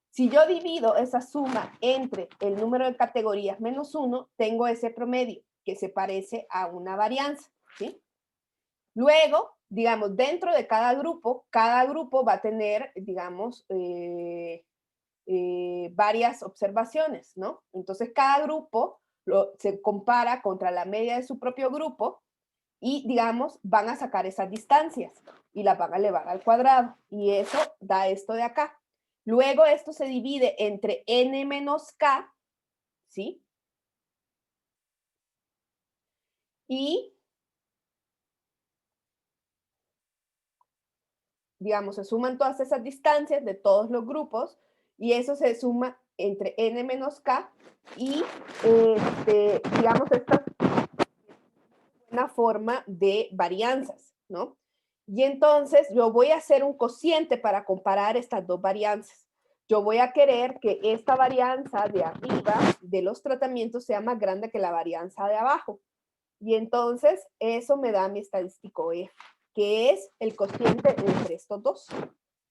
Si yo divido esa suma entre el número de categorías menos 1, tengo ese promedio que se parece a una varianza, ¿sí? Luego, digamos, dentro de cada grupo va a tener, digamos, varias observaciones, ¿no? Entonces, cada grupo se compara contra la media de su propio grupo y, digamos, van a sacar esas distancias y las van a elevar al cuadrado. Y eso da esto de acá. Luego, esto se divide entre n menos k, ¿sí? Y digamos, se suman todas esas distancias de todos los grupos y eso se suma entre n menos k y, digamos, esta es una forma de varianzas, ¿no? Y entonces yo voy a hacer un cociente para comparar estas dos varianzas. Yo voy a querer que esta varianza de arriba de los tratamientos sea más grande que la varianza de abajo. Y entonces eso me da mi estadístico F, que es el cociente entre estos dos,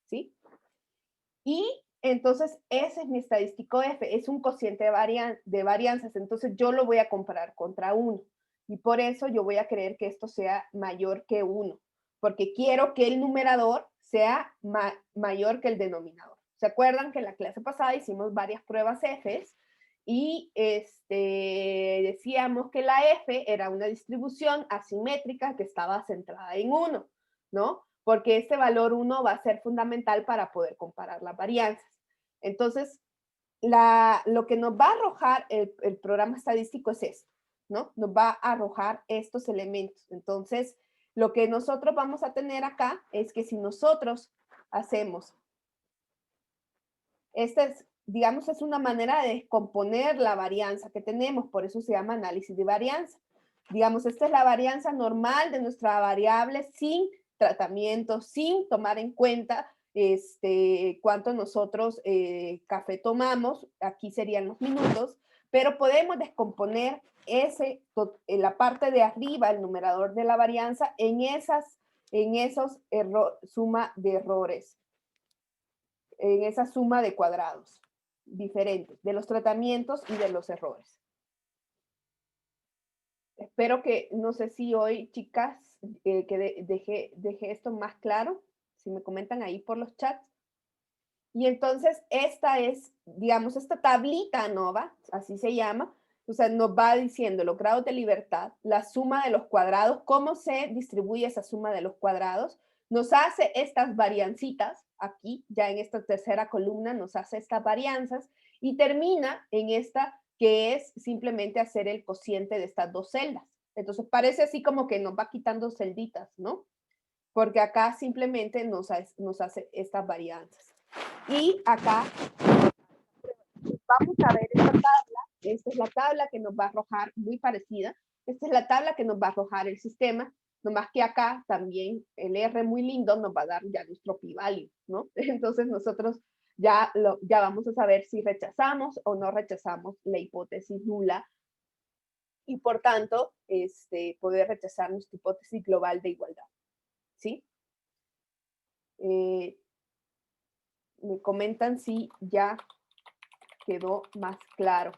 ¿sí? Y entonces ese es mi estadístico F, es un cociente de varianzas, entonces yo lo voy a comparar contra 1. Y por eso yo voy a creer que esto sea mayor que 1, porque quiero que el numerador sea mayor que el denominador. ¿Se acuerdan que en la clase pasada hicimos varias pruebas Fs? Y decíamos que la F era una distribución asimétrica que estaba centrada en 1, ¿no? Porque este valor 1 va a ser fundamental para poder comparar las varianzas. Entonces, lo que nos va a arrojar el programa estadístico es esto, ¿no? Nos va a arrojar estos elementos. Entonces, lo que nosotros vamos a tener acá es que si nosotros hacemos, digamos, es una manera de descomponer la varianza que tenemos, por eso se llama análisis de varianza. Digamos, esta es la varianza normal de nuestra variable sin tratamientos sin tomar en cuenta cuánto nosotros café tomamos, aquí serían los minutos, pero podemos descomponer en la parte de arriba, el numerador de la varianza, en esos suma de errores, en esa suma de cuadrados diferentes, de los tratamientos y de los errores. Espero que, no sé si hoy, chicas, que dejé esto más claro, si me comentan ahí por los chats. Y entonces esta es, digamos, esta tablita ANOVA, así se llama, o sea, nos va diciendo los grados de libertad, la suma de los cuadrados, cómo se distribuye esa suma de los cuadrados, nos hace estas variancitas, aquí, ya en esta tercera columna, nos hace estas varianzas, y termina en esta que es simplemente hacer el cociente de estas dos celdas. Entonces parece así como que nos va quitando celditas, ¿no? Porque acá simplemente nos hace estas varianzas. Y acá vamos a ver esta tabla. Esta es la tabla que nos va a arrojar, muy parecida. Esta es la tabla que nos va a arrojar el sistema, nomás que acá también el R muy lindo nos va a dar ya nuestro p-value, ¿no? Entonces nosotros ya vamos a saber si rechazamos o no rechazamos la hipótesis nula y por tanto poder rechazar nuestra hipótesis global de igualdad, ¿sí? Me comentan si ya quedó más claro.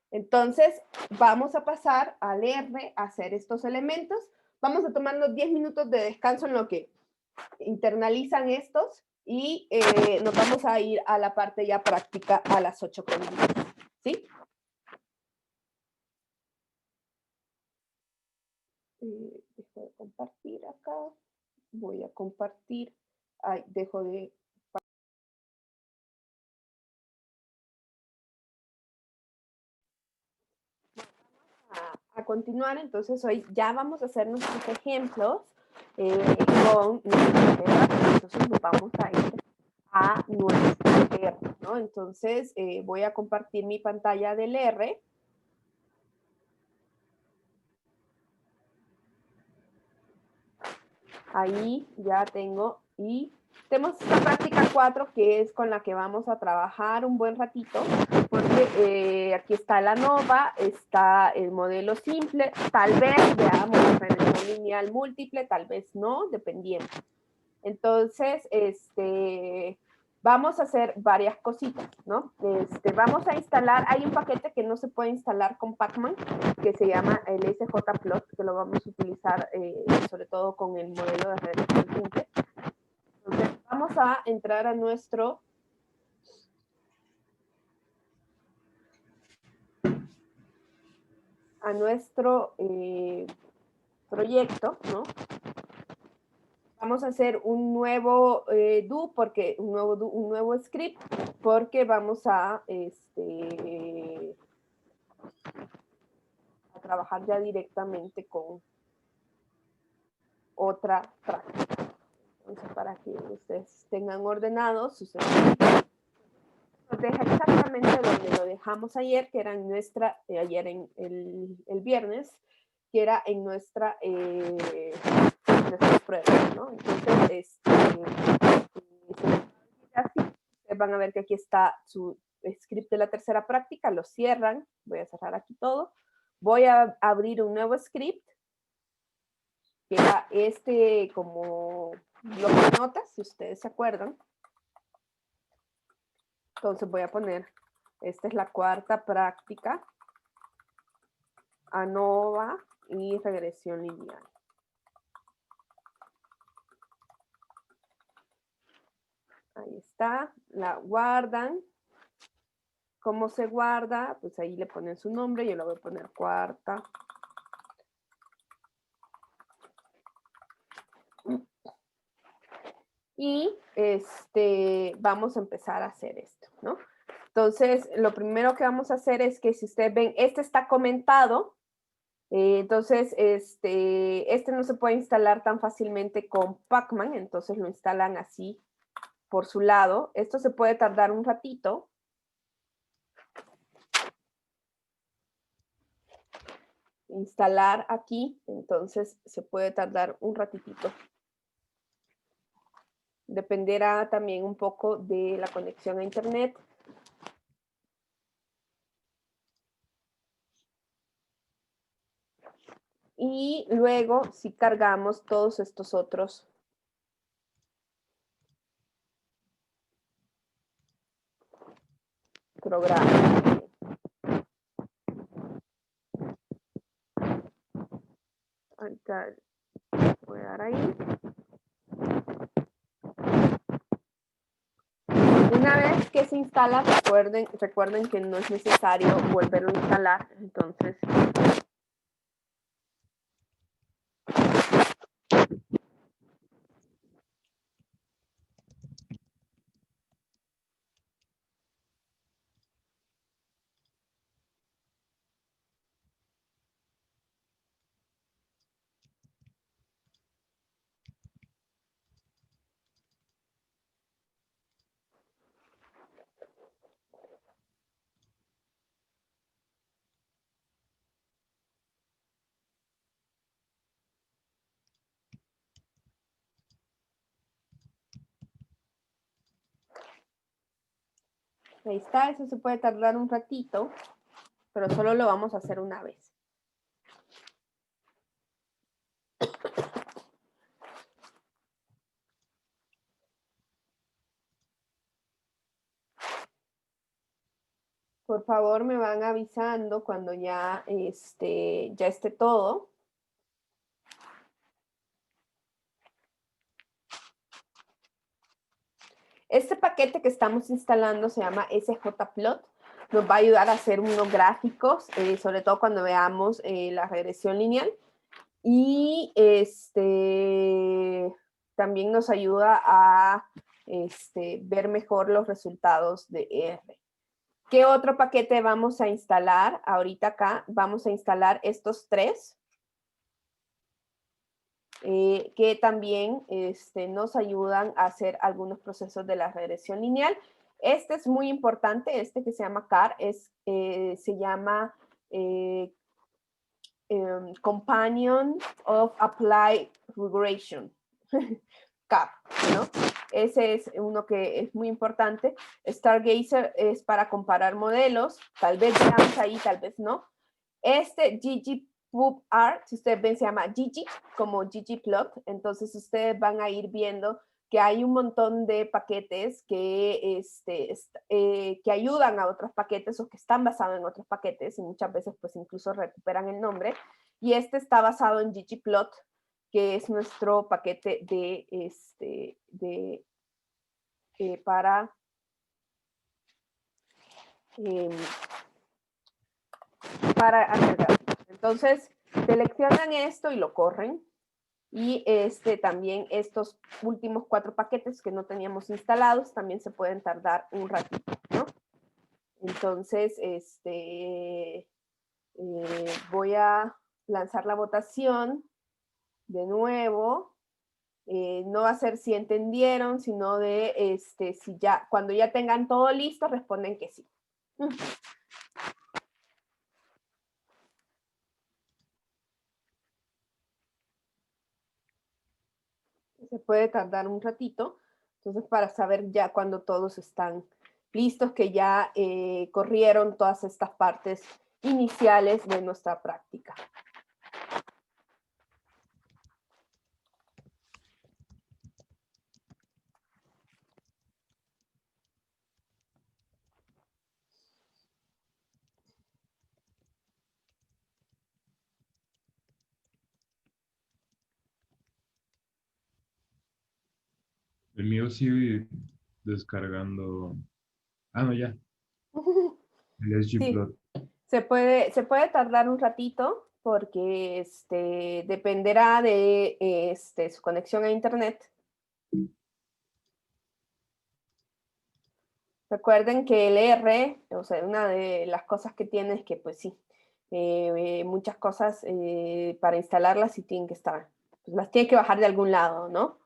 Entonces, vamos a pasar al R a hacer estos elementos. Vamos a tomarnos 10 minutos de descanso en lo que internalizan estos y nos vamos a ir a la parte ya práctica a las 8:10. ¿Sí? Dejo de compartir acá. Voy a compartir. Ay, dejo de... A continuar, entonces hoy ya vamos a hacer nuestros ejemplos con entonces nos vamos a ir a nuestro R, ¿no? Entonces voy a compartir mi pantalla del R. Ahí ya tengo, y tenemos esta práctica 4 que es con la que vamos a trabajar un buen ratito, porque aquí está la ANOVA, está el modelo simple, tal vez veamos la regresión lineal múltiple, tal vez no, dependiendo. Entonces, vamos a hacer varias cositas, ¿no? Vamos a instalar, hay un paquete que no se puede instalar con Pacman, que se llama el SJPlot, que lo vamos a utilizar sobre todo con el modelo de regresión simple. Entonces, vamos a entrar a nuestro proyecto, ¿no? Vamos a hacer un nuevo un nuevo script, porque vamos a trabajar ya directamente con otra práctica. Entonces, para que ustedes tengan ordenados sus scripts, nos deja exactamente donde lo dejamos ayer, que era en nuestra, ayer en el viernes, que era en nuestras pruebas, ¿no? Entonces, así, ustedes van a ver que aquí está su script de la tercera práctica, lo cierran, voy a cerrar aquí todo, voy a abrir un nuevo script, que era como bloque de notas, si ustedes se acuerdan. Entonces voy a poner, esta es la cuarta práctica, ANOVA y regresión lineal. Ahí está, la guardan. ¿Cómo se guarda? Pues ahí le ponen su nombre, yo le voy a poner cuarta. Y vamos a empezar a hacer esto, ¿no? Entonces, lo primero que vamos a hacer es que si ustedes ven, este está comentado, entonces este no se puede instalar tan fácilmente con Pacman, entonces lo instalan así por su lado. Esto se puede tardar un ratito. instalar aquí, entonces se puede tardar un ratitito. Dependerá también un poco de la conexión a internet. Y luego, si cargamos todos estos otros programas. Ahorita voy a dar ahí. Una vez que se instala, recuerden que no es necesario volverlo a instalar. Entonces, ahí está, eso se puede tardar un ratito, pero solo lo vamos a hacer una vez. Por favor, me van avisando cuando ya esté todo. Este paquete que estamos instalando se llama SJPlot. Nos va a ayudar a hacer unos gráficos, sobre todo cuando veamos la regresión lineal. Y también nos ayuda a ver mejor los resultados de R. ¿Qué otro paquete vamos a instalar? Ahorita acá vamos a instalar estos tres. Que también nos ayudan a hacer algunos procesos de la regresión lineal. Este es muy importante, este que se llama CAR, se llama Companion of Applied Regression, CAR, ¿no? Ese es uno que es muy importante. Stargazer es para comparar modelos, tal vez veamos ahí, tal vez no. ggplot, si ustedes ven, se llama Gigi, como ggplot. Entonces ustedes van a ir viendo que hay un montón de paquetes que ayudan a otros paquetes o que están basados en otros paquetes y muchas veces pues incluso recuperan el nombre. Y este está basado en ggplot, que es nuestro paquete para hacer gráficos. Entonces, seleccionan esto y lo corren. Y también estos últimos 4 paquetes que no teníamos instalados también se pueden tardar un ratito, ¿no? Entonces, voy a lanzar la votación de nuevo. No va a ser si entendieron, sino de si ya, cuando ya tengan todo listo, responden que sí. Se puede tardar un ratito, entonces para saber ya cuando todos están listos, que ya corrieron todas estas partes iniciales de nuestra práctica. El mío sigue descargando. Ah, no, ya. El SGPlot. Sí, se puede tardar un ratito porque dependerá de su conexión a internet. Recuerden que el R, o sea, una de las cosas que tiene es que, pues sí, muchas cosas para instalarlas sí tienen que estar, pues las tiene que bajar de algún lado, ¿no?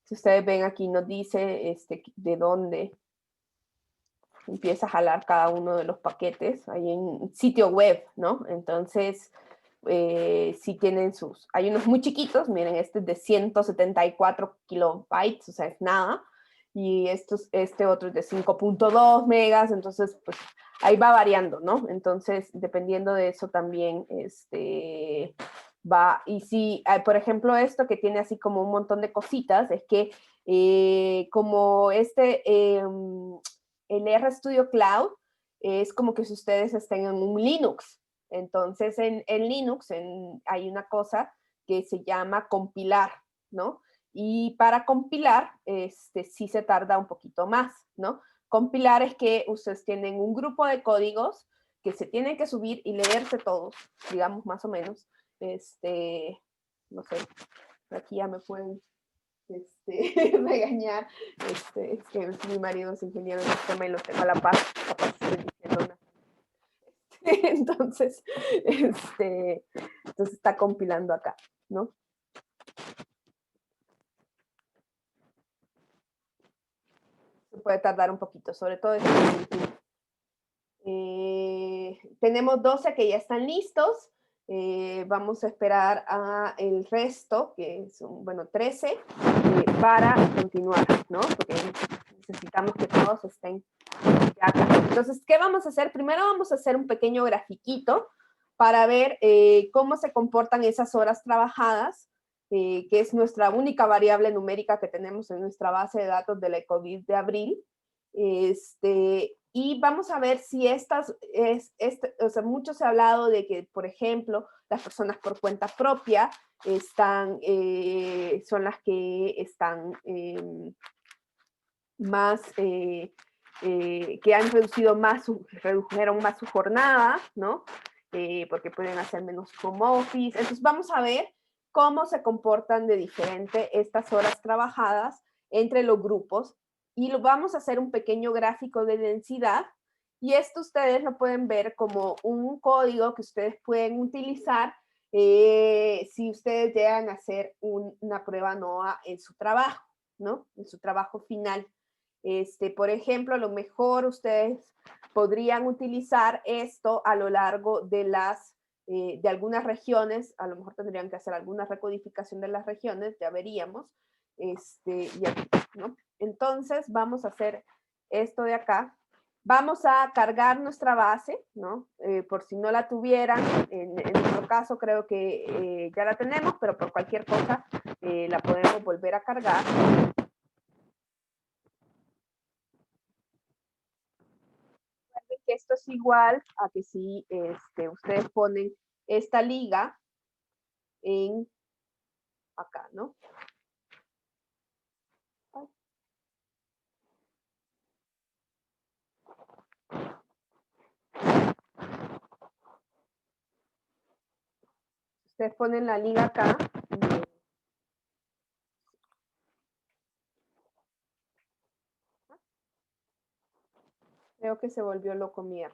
Si ustedes ven aquí nos dice de dónde empieza a jalar cada uno de los paquetes, ahí en sitio web, ¿no? Entonces, si tienen hay unos muy chiquitos, miren, este es de 174 kilobytes, o sea, es nada, y este otro es de 5.2 megas, entonces, pues, ahí va variando, ¿no? Entonces, dependiendo de eso también, va, y si, por ejemplo, esto que tiene así como un montón de cositas, es que como el RStudio Cloud, es como que si ustedes estén en un Linux. Entonces, en Linux hay una cosa que se llama compilar, ¿no? Y para compilar, sí se tarda un poquito más, ¿no? Compilar es que ustedes tienen un grupo de códigos que se tienen que subir y leerse todos, digamos, más o menos. No sé, aquí ya me pueden regañar. Es que mi marido es ingeniero de sistema y lo tengo a la par, capaz estoy diciendo una. Entonces, entonces está compilando acá, ¿no? Se puede tardar un poquito, sobre todo este tenemos 12 que ya están listos. Vamos a esperar a el resto, que son, bueno, 13, para continuar, ¿no? Porque necesitamos que todos estén ya acá. Entonces, ¿qué vamos a hacer? Primero vamos a hacer un pequeño grafiquito para ver cómo se comportan esas horas trabajadas, que es nuestra única variable numérica que tenemos en nuestra base de datos de la ECODIS de abril. Y vamos a ver si o sea, mucho se ha hablado de que, por ejemplo, las personas por cuenta propia son las que están más, que han redujeron más su jornada, ¿no? Porque pueden hacer menos home office. Entonces vamos a ver cómo se comportan de diferente estas horas trabajadas entre los grupos y vamos a hacer un pequeño gráfico de densidad y esto ustedes lo pueden ver como un código que ustedes pueden utilizar si ustedes llegan a hacer una prueba NOA en su trabajo, ¿no? En su trabajo final. Por ejemplo, a lo mejor ustedes podrían utilizar esto a lo largo de algunas regiones, a lo mejor tendrían que hacer alguna recodificación de las regiones, ya veríamos, ¿no? Entonces, vamos a hacer esto de acá. Vamos a cargar nuestra base, ¿no? Por si no la tuvieran, en nuestro caso creo que ya la tenemos, pero por cualquier cosa la podemos volver a cargar. Que esto es igual a que si ustedes ponen esta liga en acá, ¿no? Ustedes ponen la liga acá. Creo que se volvió loco mi R.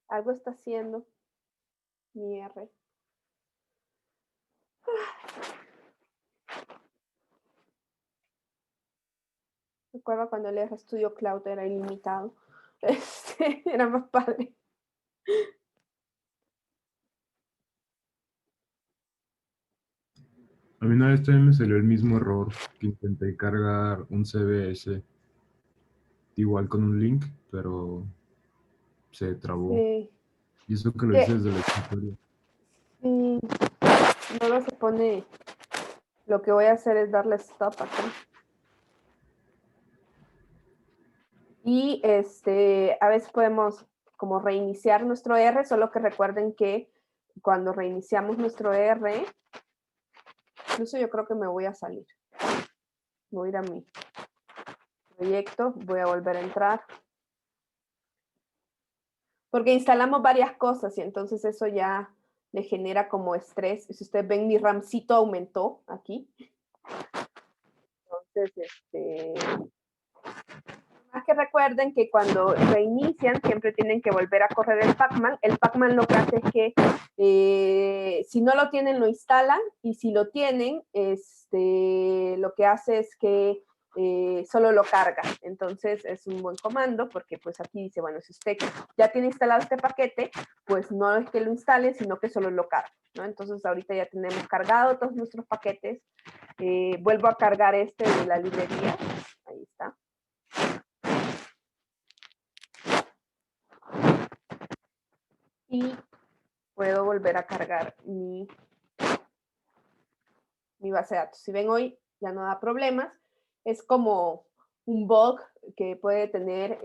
Algo está haciendo mi R. Recuerda cuando el RStudio Cloud era ilimitado. Era más padre. A mí una vez también me salió el mismo error que intenté cargar un CBS igual con un link, pero se trabó. Sí. Y eso que lo hice desde la escritorio. Sí. Luego se pone. Lo que voy a hacer es darle stop acá. Y a veces podemos como reiniciar nuestro R, solo que recuerden que cuando reiniciamos nuestro R, incluso yo creo que me voy a salir. Voy a ir a mi proyecto, voy a volver a entrar. Porque instalamos varias cosas y entonces eso ya le genera como estrés. Si ustedes ven, mi RAMcito aumentó aquí. Entonces, más que recuerden que cuando reinician siempre tienen que volver a correr el Pacman. El Pacman lo que hace es que si no lo tienen lo instalan y si lo tienen, lo que hace es que solo lo carga. Entonces es un buen comando porque pues aquí dice, bueno, si usted ya tiene instalado este paquete, pues no es que lo instale, sino que solo lo carga, ¿no? Entonces ahorita ya tenemos cargado todos nuestros paquetes. Vuelvo a cargar este de la librería. Ahí está. Y puedo volver a cargar mi base de datos. Si ven hoy, ya no da problemas. Es como un bug que puede tener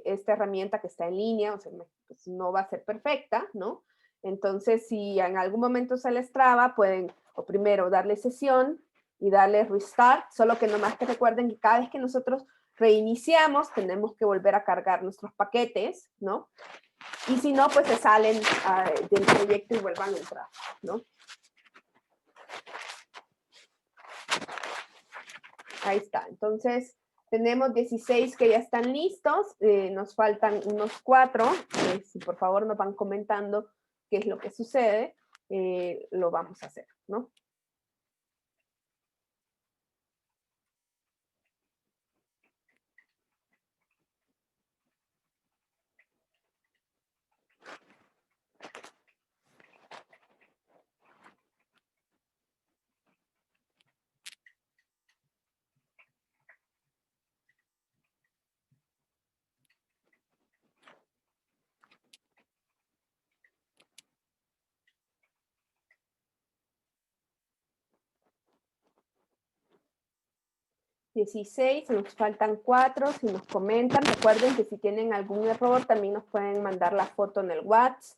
esta herramienta que está en línea, o sea, pues no va a ser perfecta, ¿no? Entonces, si en algún momento se les traba, pueden o primero darle sesión y darle restart, solo que nomás que recuerden que cada vez que nosotros reiniciamos, tenemos que volver a cargar nuestros paquetes, ¿no? Y si no, pues se salen del proyecto y vuelvan a entrar, ¿no? Ahí está. Entonces, tenemos 16 que ya están listos. Nos faltan unos 4. Si por favor nos van comentando qué es lo que sucede, lo vamos a hacer, ¿no? $16, nos faltan 4, si nos comentan, recuerden que si tienen algún error también nos pueden mandar la foto en el WhatsApp.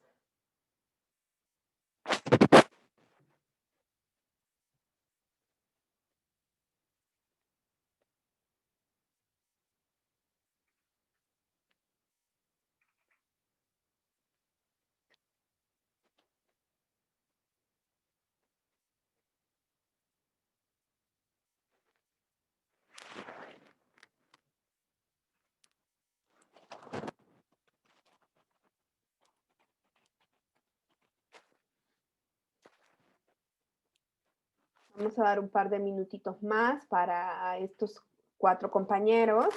Vamos a dar un par de minutitos más para estos 4 compañeros.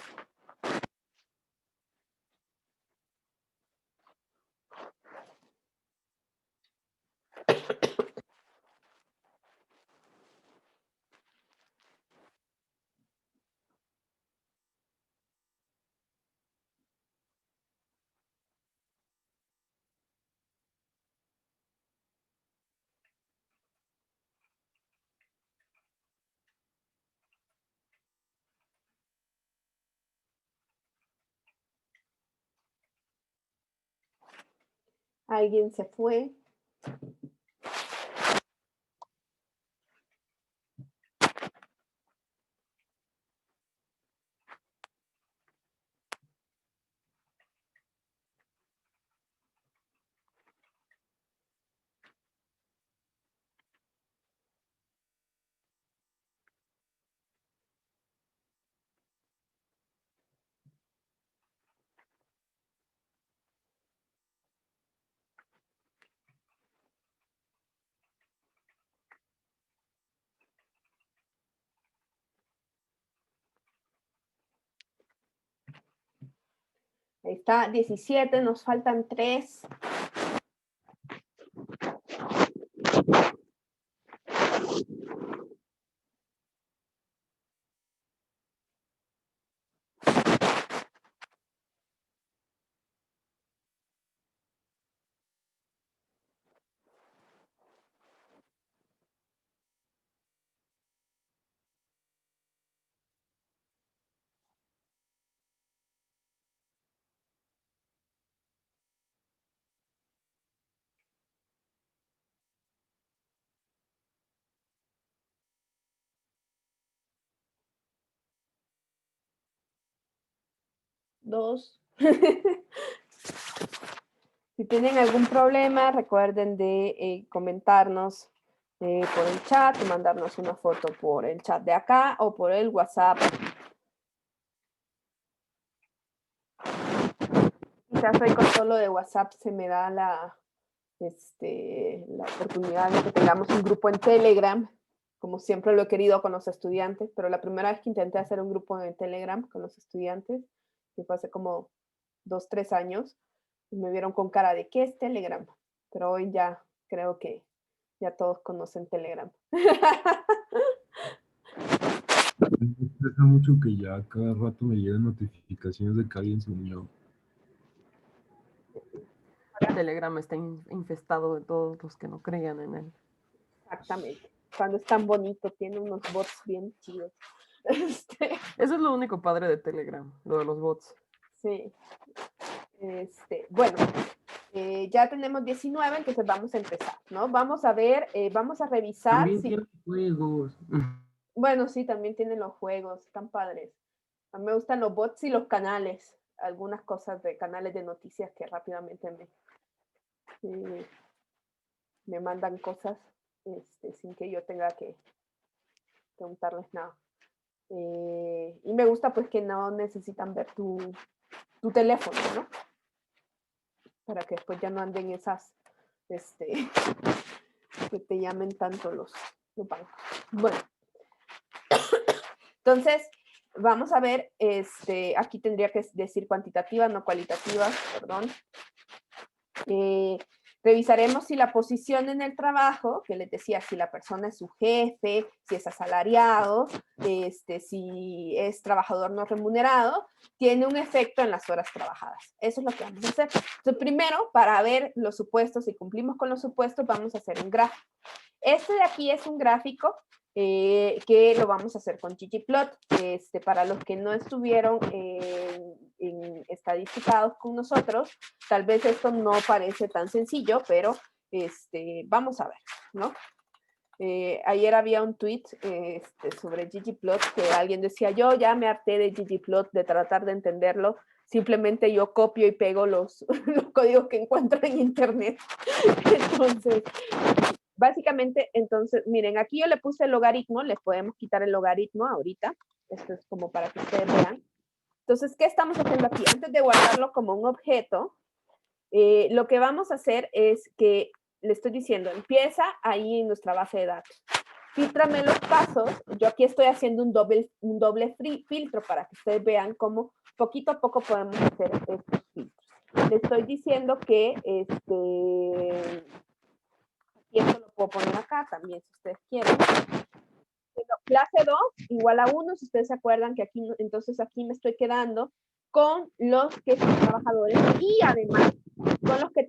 ¿Alguien se fue? Ahí está, 17, nos faltan 3. Dos. Si tienen algún problema, recuerden de comentarnos por el chat, o mandarnos una foto por el chat de acá o por el WhatsApp. quizás hoy con todo lo de WhatsApp se me da la oportunidad de que tengamos un grupo en Telegram, como siempre lo he querido con los estudiantes, pero la primera vez que intenté hacer un grupo en Telegram con los estudiantes, que fue hace como 2, 3 años, me vieron con cara de ¿qué es Telegram? Pero hoy ya creo que ya todos conocen Telegram. Me estresa mucho que ya cada rato me llegan notificaciones de que alguien se unió. Telegram está infestado de todos los que no creían en él. Exactamente. Cuando es tan bonito, tiene unos bots bien chidos. Eso es lo único padre de Telegram, lo de los bots. Sí. Bueno, ya tenemos 19, entonces vamos a empezar, ¿no? Vamos a ver, vamos a revisar. También tiene juegos. Bueno, sí, también tienen los juegos, están padres. A mí me gustan los bots y los canales, algunas cosas de canales de noticias que rápidamente me mandan cosas sin que yo tenga que preguntarles nada. Y me gusta pues que no necesitan ver tu teléfono, ¿no? Para que después ya no anden esas, que te llamen tanto los bancos. Bueno, entonces vamos a ver, aquí tendría que decir cuantitativas, no cualitativas, perdón. Revisaremos si la posición en el trabajo, que les decía, si la persona es su jefe, si es asalariado, si es trabajador no remunerado, tiene un efecto en las horas trabajadas. Eso es lo que vamos a hacer. Entonces, primero, para ver los supuestos, si cumplimos con los supuestos, vamos a hacer un gráfico. Este de aquí es un gráfico que lo vamos a hacer con ggplot. Para los que no estuvieron estadisticados con nosotros, tal vez esto no parece tan sencillo, pero vamos a ver, ¿no? Ayer había un tweet sobre ggplot que alguien decía, yo ya me harté de ggplot, de tratar de entenderlo, simplemente yo copio y pego los códigos que encuentro en internet. Entonces, básicamente, entonces, miren, aquí yo le puse el logaritmo, les podemos quitar el logaritmo ahorita, esto es como para que ustedes vean. Entonces, ¿qué estamos haciendo aquí? Antes de guardarlo como un objeto, lo que vamos a hacer es que, le estoy diciendo, empieza ahí en nuestra base de datos. Fíltrame los pasos, yo aquí estoy haciendo un doble filtro para que ustedes vean cómo poquito a poco podemos hacer estos filtros. Le estoy diciendo que y esto lo puedo poner acá también, si ustedes quieren. Clase 2 igual a 1, si ustedes se acuerdan que aquí, entonces aquí me estoy quedando con los que son trabajadores y además con los que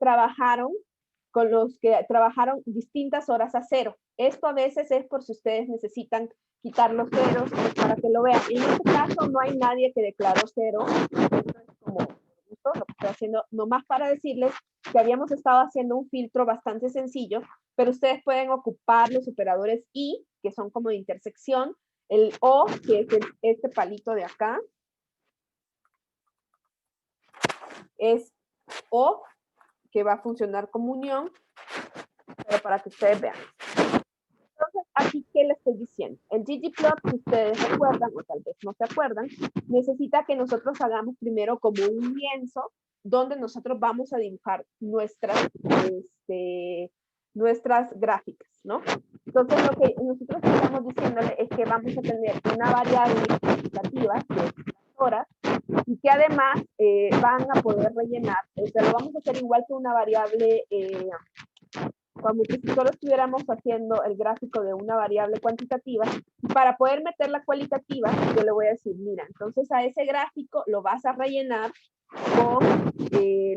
trabajaron distintas horas a cero. Esto a veces es por si ustedes necesitan quitar los ceros para que lo vean. En este caso no hay nadie que declaró cero. Esto es como lo que estoy haciendo, nomás para decirles que habíamos estado haciendo un filtro bastante sencillo, pero ustedes pueden ocupar los operadores y, que son como de intersección, el o, que es este palito de acá, es o, que va a funcionar como unión, pero para que ustedes vean. Entonces, aquí, ¿qué les estoy diciendo? El ggplot, si ustedes recuerdan, o tal vez no se acuerdan, necesita que nosotros hagamos primero como un lienzo donde nosotros vamos a dibujar nuestras gráficas, ¿no? Entonces, lo que nosotros estamos diciéndole es que vamos a tener una variable cuantitativa, que es las horas, y que además van a poder rellenar, o sea, lo vamos a hacer igual que una variable, como que si solo estuviéramos haciendo el gráfico de una variable cuantitativa, y para poder meter la cualitativa, yo le voy a decir, mira, entonces a ese gráfico lo vas a rellenar con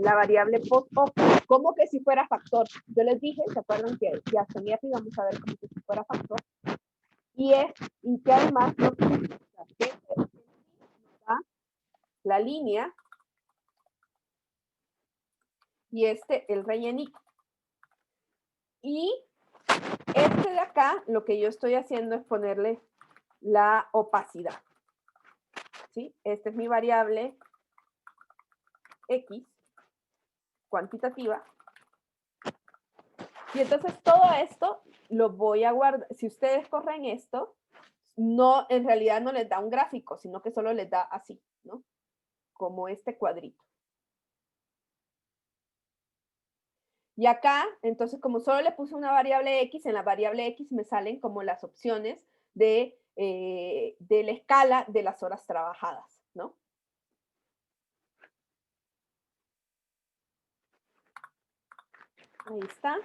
la variable post-op, como que si fuera factor. Yo les dije, ¿se acuerdan que ya tenía aquí? Vamos a ver como que si fuera factor. Y que además nos da la línea y el rellenito. Y de acá, lo que yo estoy haciendo es ponerle la opacidad. ¿Sí? Esta es mi variable X cuantitativa. Y entonces todo esto lo voy a guardar. Si ustedes corren esto, no, en realidad no les da un gráfico, sino que solo les da así, ¿no? Como este cuadrito. Y acá, entonces, como solo le puse una variable X, en la variable X me salen como las opciones de la escala de las horas trabajadas, ¿no? Ahí está.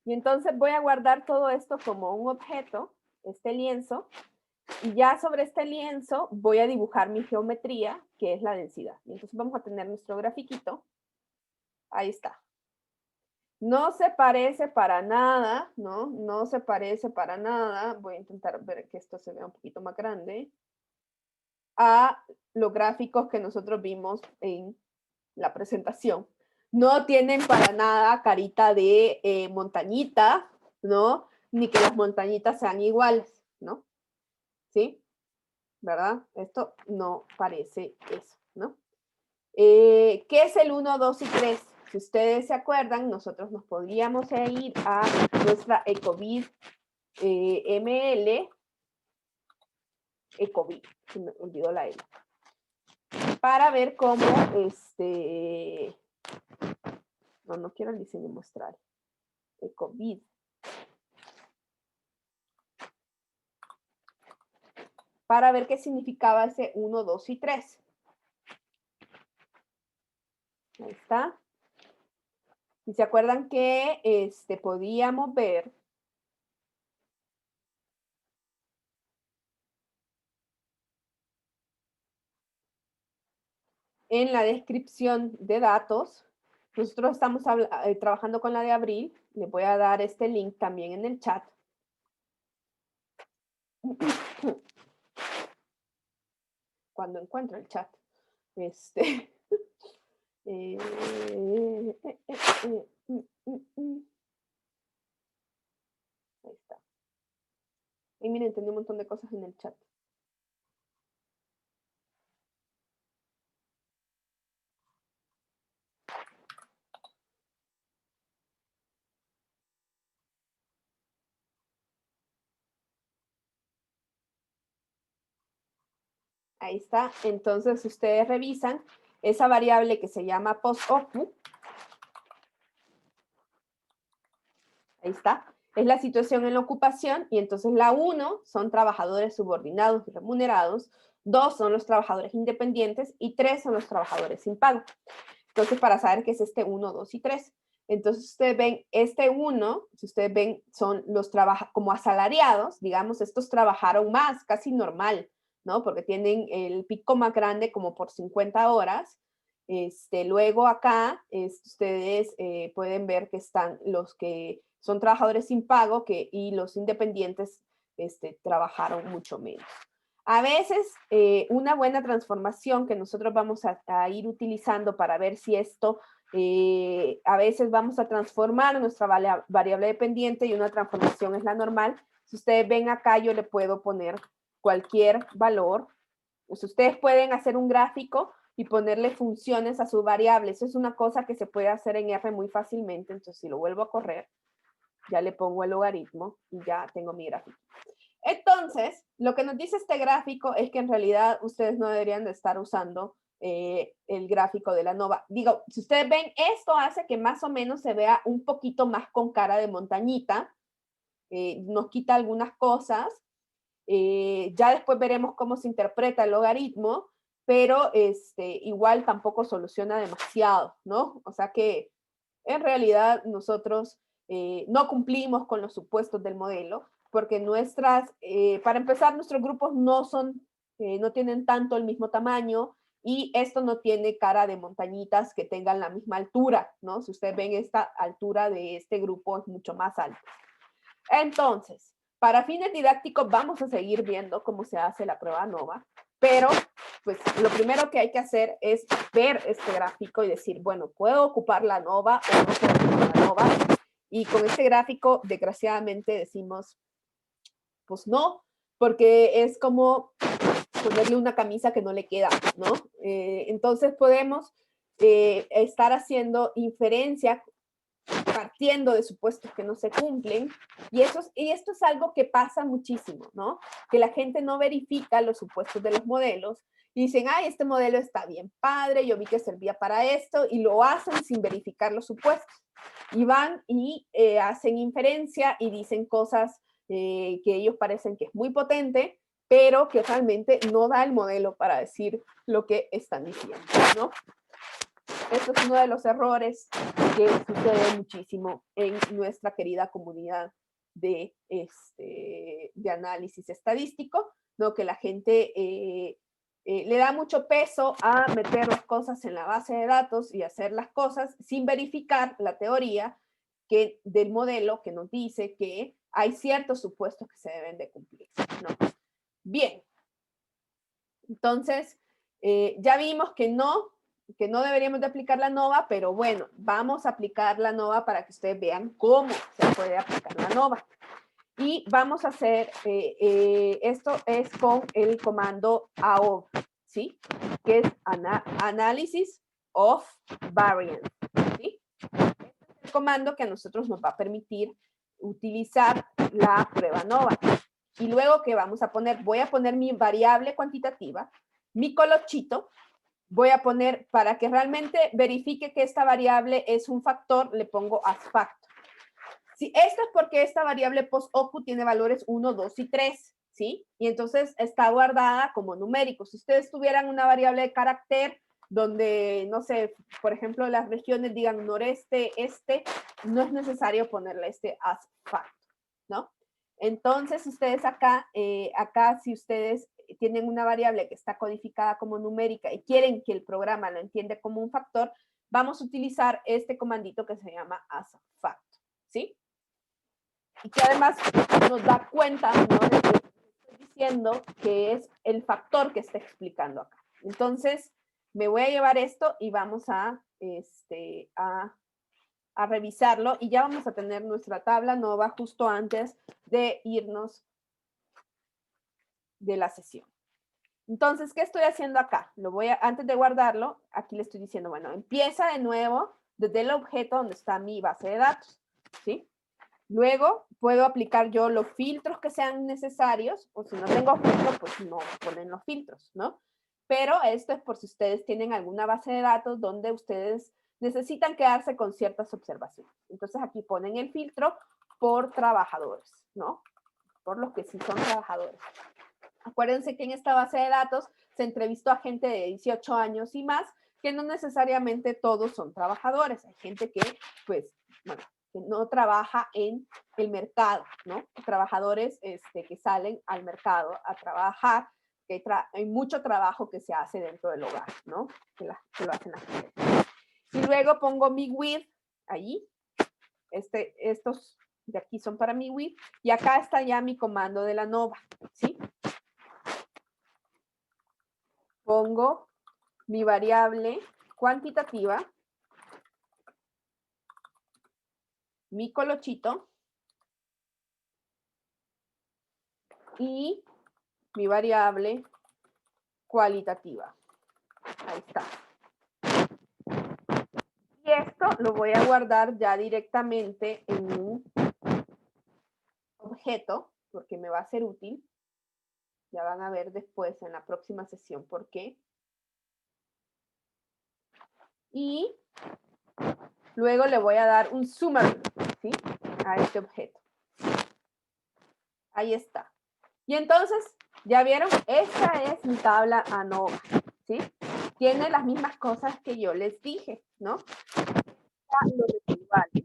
Y entonces voy a guardar todo esto como un objeto, este lienzo, y ya sobre este lienzo voy a dibujar mi geometría, que es la densidad. Y entonces vamos a tener nuestro grafiquito. Ahí está. No se parece para nada, ¿no? No se parece para nada. Voy a intentar ver que esto se vea un poquito más grande. A los gráficos que nosotros vimos en la presentación. No tienen para nada carita de montañita, ¿no? Ni que las montañitas sean iguales, ¿no? ¿Sí? ¿Verdad? Esto no parece eso, ¿no? ¿Qué es el 1, 2 y 3? Si ustedes se acuerdan, nosotros nos podríamos ir a nuestra Ecobid ML, Ecobid, se me olvidó la L, para ver cómo, no quiero el diseño muestral, Ecobid. Para ver qué significaba ese 1, 2 y 3. Ahí está. Y se acuerdan que podíamos ver en la descripción de datos. Nosotros estamos trabajando con la de abril. Le voy a dar este link también en el chat. Cuando encuentro el chat. Ahí está. Y miren, entendí un montón de cosas en el chat. Ahí está. Entonces, ustedes revisan esa variable que se llama post-ocu. Ahí está. Es la situación en la ocupación y entonces la 1 son trabajadores subordinados y remunerados, 2 son los trabajadores independientes y 3 son los trabajadores sin pago. Entonces, para saber qué es este 1, 2 y 3. Entonces, ustedes ven este 1, si ustedes ven, son los como asalariados, digamos, estos trabajaron más, casi normal, ¿no? Porque tienen el pico más grande como por 50 horas. Luego acá, ustedes pueden ver que están los que son trabajadores sin pago y los independientes trabajaron mucho menos. A veces, una buena transformación que nosotros vamos a ir utilizando para ver si esto, a veces vamos a transformar nuestra variable dependiente y una transformación es la normal. Si ustedes ven acá, yo le puedo poner cualquier valor. Pues ustedes pueden hacer un gráfico y ponerle funciones a su variable. Eso es una cosa que se puede hacer en R muy fácilmente. Entonces, si lo vuelvo a correr, ya le pongo el logaritmo y ya tengo mi gráfico. Entonces, lo que nos dice este gráfico es que en realidad ustedes no deberían de estar usando el gráfico de la nova. Digo, si ustedes ven, esto hace que más o menos se vea un poquito más con cara de montañita. Nos quita algunas cosas. Ya después veremos cómo se interpreta el logaritmo, pero igual tampoco soluciona demasiado, ¿no? O sea que en realidad nosotros no cumplimos con los supuestos del modelo, porque para empezar, nuestros grupos no tienen tanto el mismo tamaño y esto no tiene cara de montañitas que tengan la misma altura, ¿no? Si ustedes ven, esta altura de este grupo es mucho más alta. Entonces, para fines didácticos vamos a seguir viendo cómo se hace la prueba NOVA, pero pues lo primero que hay que hacer es ver este gráfico y decir, bueno, ¿puedo ocupar la NOVA o no puedo ocupar la NOVA? Y con este gráfico, desgraciadamente, decimos, pues no, porque es como ponerle una camisa que no le queda, ¿no? Entonces podemos estar haciendo inferencia partiendo de supuestos que no se cumplen, y esto es algo que pasa muchísimo, ¿no? Que la gente no verifica los supuestos de los modelos, y dicen, ay, este modelo está bien padre, yo vi que servía para esto, y lo hacen sin verificar los supuestos. Y van y hacen inferencia y dicen cosas que ellos parecen que es muy potente, pero que realmente no da el modelo para decir lo que están diciendo, ¿no? Esto es uno de los errores que sucede muchísimo en nuestra querida comunidad de análisis estadístico, ¿no? Que la gente le da mucho peso a meter las cosas en la base de datos y hacer las cosas sin verificar la teoría del modelo que nos dice que hay ciertos supuestos que se deben de cumplir, ¿no? Bien, entonces ya vimos que no deberíamos de aplicar la NOVA, pero bueno, vamos a aplicar la NOVA para que ustedes vean cómo se puede aplicar la NOVA. Y vamos a hacer, esto es con el comando AOV, ¿sí? Que es Analysis of Variance, ¿sí? Este es el comando que a nosotros nos va a permitir utilizar la prueba NOVA. Y luego que vamos a poner, voy a poner mi variable cuantitativa, mi colochito, voy a poner, para que realmente verifique que esta variable es un factor, le pongo as factor. Sí, esto es porque esta variable post-ocu tiene valores 1, 2 y 3, ¿sí? Y entonces está guardada como numérico. Si ustedes tuvieran una variable de carácter donde, no sé, por ejemplo, las regiones digan noreste, este, no es necesario ponerle este as factor, ¿no? Entonces, ustedes acá, si ustedes tienen una variable que está codificada como numérica y quieren que el programa lo entienda como un factor, vamos a utilizar este comandito que se llama as factor, ¿sí? Y que además nos da cuenta, ¿no?, de que estoy diciendo que es el factor que está explicando acá. Entonces, me voy a llevar esto y vamos a revisarlo, y ya vamos a tener nuestra tabla NOVA justo antes de irnos de la sesión. Entonces, ¿qué estoy haciendo acá? Antes de guardarlo, aquí le estoy diciendo, bueno, empieza de nuevo desde el objeto donde está mi base de datos, ¿sí? Luego puedo aplicar yo los filtros que sean necesarios, o si no tengo filtros, pues no ponen los filtros, ¿no? Pero esto es por si ustedes tienen alguna base de datos donde ustedes necesitan quedarse con ciertas observaciones. Entonces aquí ponen el filtro por trabajadores, ¿no? Por los que sí son trabajadores. Acuérdense que en esta base de datos se entrevistó a gente de 18 años y más, que no necesariamente todos son trabajadores. Hay gente que, pues, bueno, que no trabaja en el mercado, ¿no? Trabajadores que salen al mercado a trabajar, que hay mucho trabajo que se hace dentro del hogar, ¿no? Que lo hacen las mujeres. Y luego pongo mi with allí. Estos de aquí son para mi with. Y acá está ya mi comando de la NOVA, ¿sí? Pongo mi variable cuantitativa, mi colochito y mi variable cualitativa. Ahí está. Y esto lo voy a guardar ya directamente en un objeto, porque me va a ser útil. Ya van a ver después en la próxima sesión por qué. Y luego le voy a dar un summary, ¿sí?, a este objeto. Ahí está. Y entonces, ¿ya vieron? Esta es mi tabla ANOVA, ¿sí? Tiene las mismas cosas que yo les dije, ¿no? Los residuales.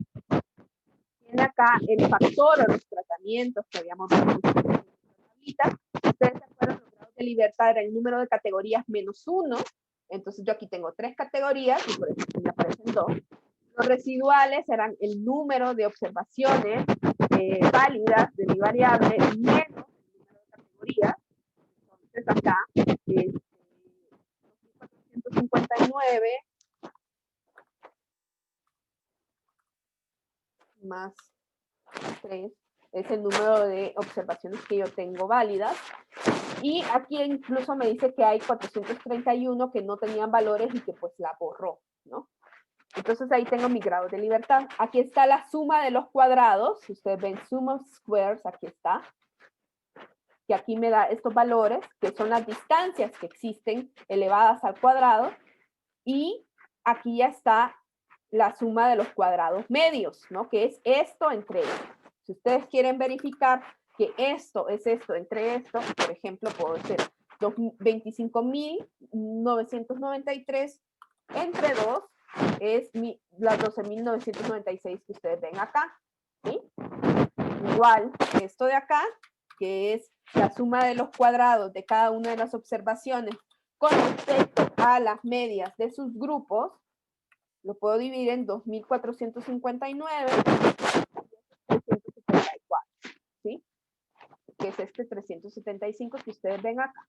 Tiene acá el factor o los tratamientos que habíamos visto en la tablita. Ustedes se acuerdan, los grados de libertad era el número de categorías -1. Entonces yo aquí tengo 3 categorías y por eso me aparecen 2. Los residuales eran el número de observaciones válidas de mi variable menos el número de categorías. Entonces acá, 2459 más 3 es el número de observaciones que yo tengo válidas. Y aquí incluso me dice que hay 431 que no tenían valores y que pues la borró, ¿no? Entonces ahí tengo mi grado de libertad. Aquí está la suma de los cuadrados. Si ustedes ven sum of squares, aquí está. Que aquí me da estos valores, que son las distancias que existen elevadas al cuadrado. Y aquí ya está la suma de los cuadrados medios, ¿no? Que es esto entre esto. Si ustedes quieren verificar que esto es esto entre esto, por ejemplo, puedo decir 25.993 entre 2 es las 12.996 que ustedes ven acá, ¿sí? Igual esto de acá, que es la suma de los cuadrados de cada una de las observaciones con respecto a las medias de sus grupos, lo puedo dividir en 2.459 y 374, ¿sí? Que es este 375 que ustedes ven acá.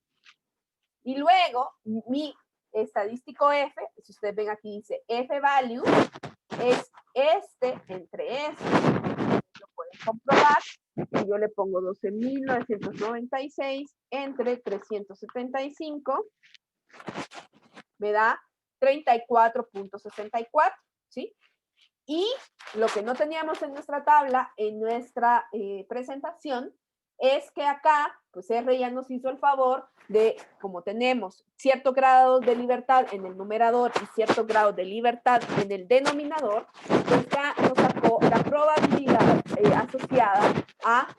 Y luego, mi estadístico F, si ustedes ven aquí dice F value, es este entre este. Lo pueden comprobar. Y yo le pongo 12.996 entre 375, me da 34.64, ¿sí? Y lo que no teníamos en nuestra tabla, en nuestra presentación, es que acá, pues R ya nos hizo el favor de, como tenemos cierto grado de libertad en el numerador y cierto grado de libertad en el denominador, pues ya nos sacó la probabilidad asociada a,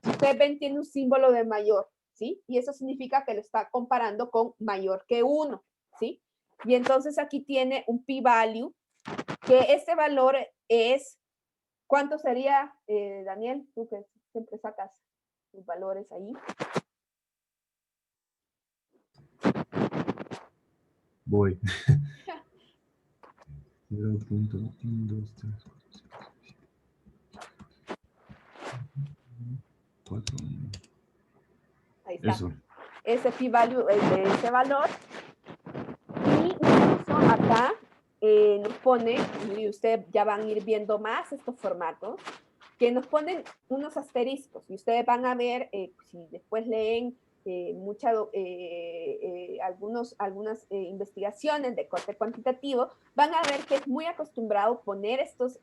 si ustedes ven, tiene un símbolo de mayor, ¿sí? Y eso significa que lo está comparando con mayor que 1, ¿sí? Y entonces aquí tiene un p-value, que este valor es, ¿cuánto sería, Daniel? Tú que siempre sacas tus valores ahí. Voy. 0.123 4. Ahí está. Eso. Ese p-value es de ese valor. Y incluso acá nos pone, y ustedes ya van a ir viendo más estos formatos, que nos ponen unos asteriscos. Y ustedes van a ver, si después leen algunas investigaciones de corte cuantitativo, van a ver que es muy acostumbrado poner estos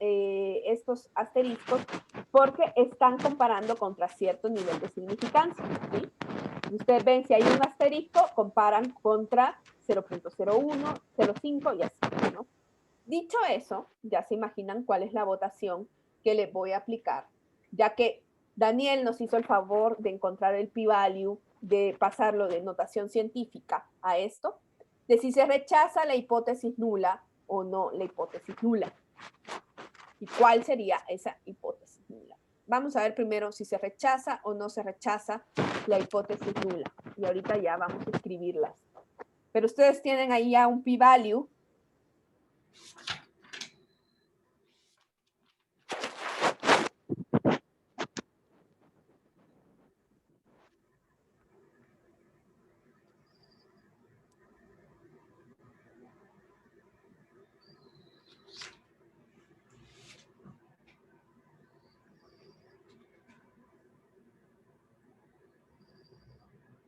asteriscos porque están comparando contra cierto nivel de significancia, ¿sí? Ustedes ven, si hay un asterisco, comparan contra 0.01, 0.5 y así, ¿no? Dicho eso, ya se imaginan cuál es la votación que le voy a aplicar, ya que Daniel nos hizo el favor de encontrar el p-value, de pasarlo de notación científica a esto, de si se rechaza la hipótesis nula o no la hipótesis nula. ¿Y cuál sería esa hipótesis nula? Vamos a ver primero si se rechaza o no se rechaza la hipótesis nula. Y ahorita ya vamos a escribirlas. Pero ustedes tienen ahí ya un p-value.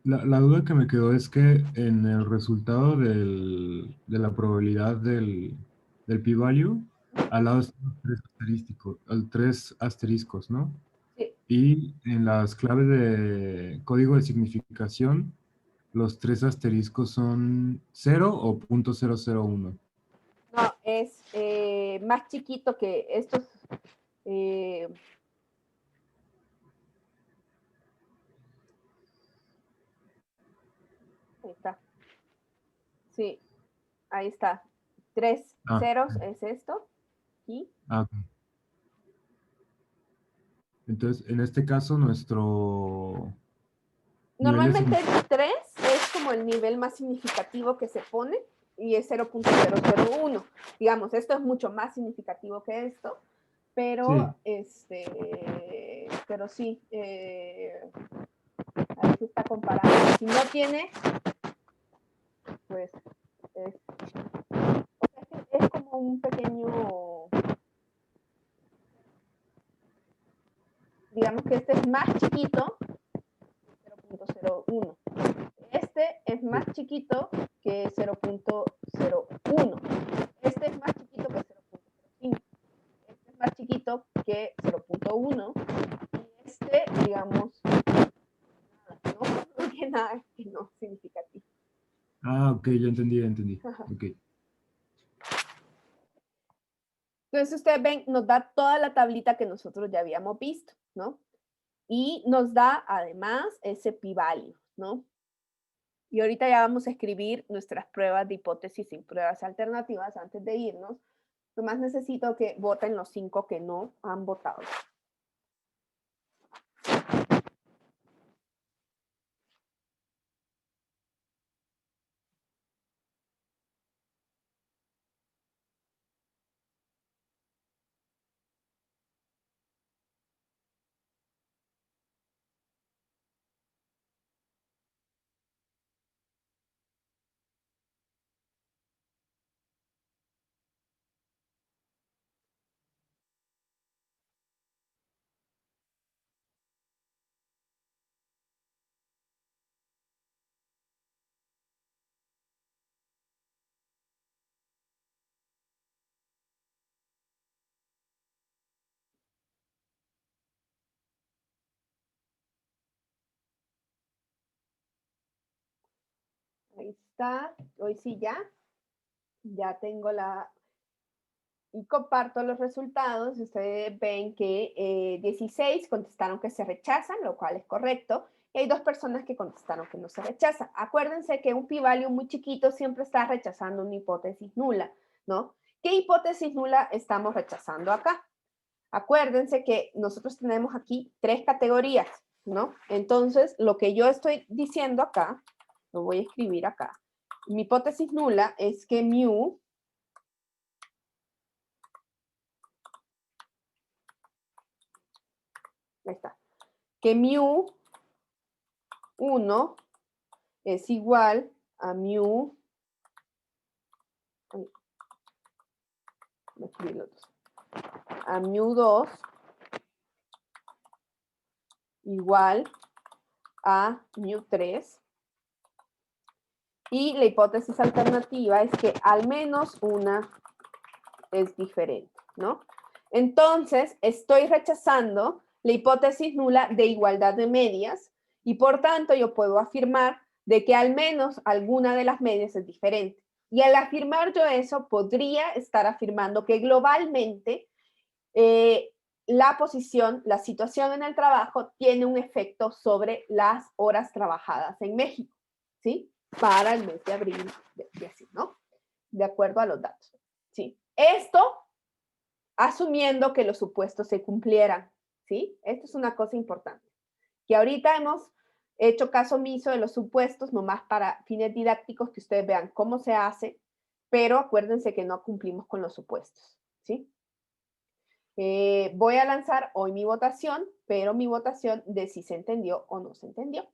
La duda que me quedó es que en el resultado de la probabilidad del p-value, al lado están los tres asteriscos, ¿no? Sí. Y en las claves de código de significación, los tres asteriscos son 0 o .001. No, es más chiquito que estos. Ahí está. Sí, ahí está. 3 ceros es esto. ¿Sí? Ok. Entonces, en este caso, nuestro Normalmente el 3 es como el nivel más significativo que se pone y es 0.001. Digamos, esto es mucho más significativo que esto, pero sí, pero sí, ahí se está comparando. Si no tiene, pues es como un pequeño, digamos que este es más chiquito, 0.01. Este es más chiquito que 0.01. Este es más chiquito que ya entendí, ya entendí. Ajá. Ok. Entonces ustedes ven, nos da toda la tablita que nosotros ya habíamos visto, ¿no? Y nos da además ese p-value, ¿no? Y ahorita ya vamos a escribir nuestras pruebas de hipótesis y pruebas alternativas antes de irnos. Nomás necesito que voten los 5 que no han votado. Ahí está. Hoy sí ya tengo y comparto los resultados. Ustedes ven que 16 contestaron que se rechazan, lo cual es correcto. Y hay 2 personas que contestaron que no se rechazan. Acuérdense que un p-value muy chiquito siempre está rechazando una hipótesis nula, ¿no? ¿Qué hipótesis nula estamos rechazando acá? Acuérdense que nosotros tenemos aquí 3 categorías, ¿no? Entonces, lo que yo estoy diciendo acá, lo voy a escribir acá. Mi hipótesis nula es que mu ahí está, que mu 1 es igual a mu, a mu 2 igual a mu 3. Y la hipótesis alternativa es que al menos una es diferente, ¿no? Entonces, estoy rechazando la hipótesis nula de igualdad de medias y por tanto yo puedo afirmar de que al menos alguna de las medias es diferente. Y al afirmar yo eso, podría estar afirmando que globalmente la situación en el trabajo tiene un efecto sobre las horas trabajadas en México, ¿sí? Para el mes de abril, y así, ¿no? De acuerdo a los datos, ¿sí? Esto asumiendo que los supuestos se cumplieran, ¿sí? Esto es una cosa importante, que ahorita hemos hecho caso omiso de los supuestos, nomás para fines didácticos que ustedes vean cómo se hace, pero acuérdense que no cumplimos con los supuestos, ¿sí? Voy a lanzar hoy mi votación, pero mi votación de si se entendió o no se entendió.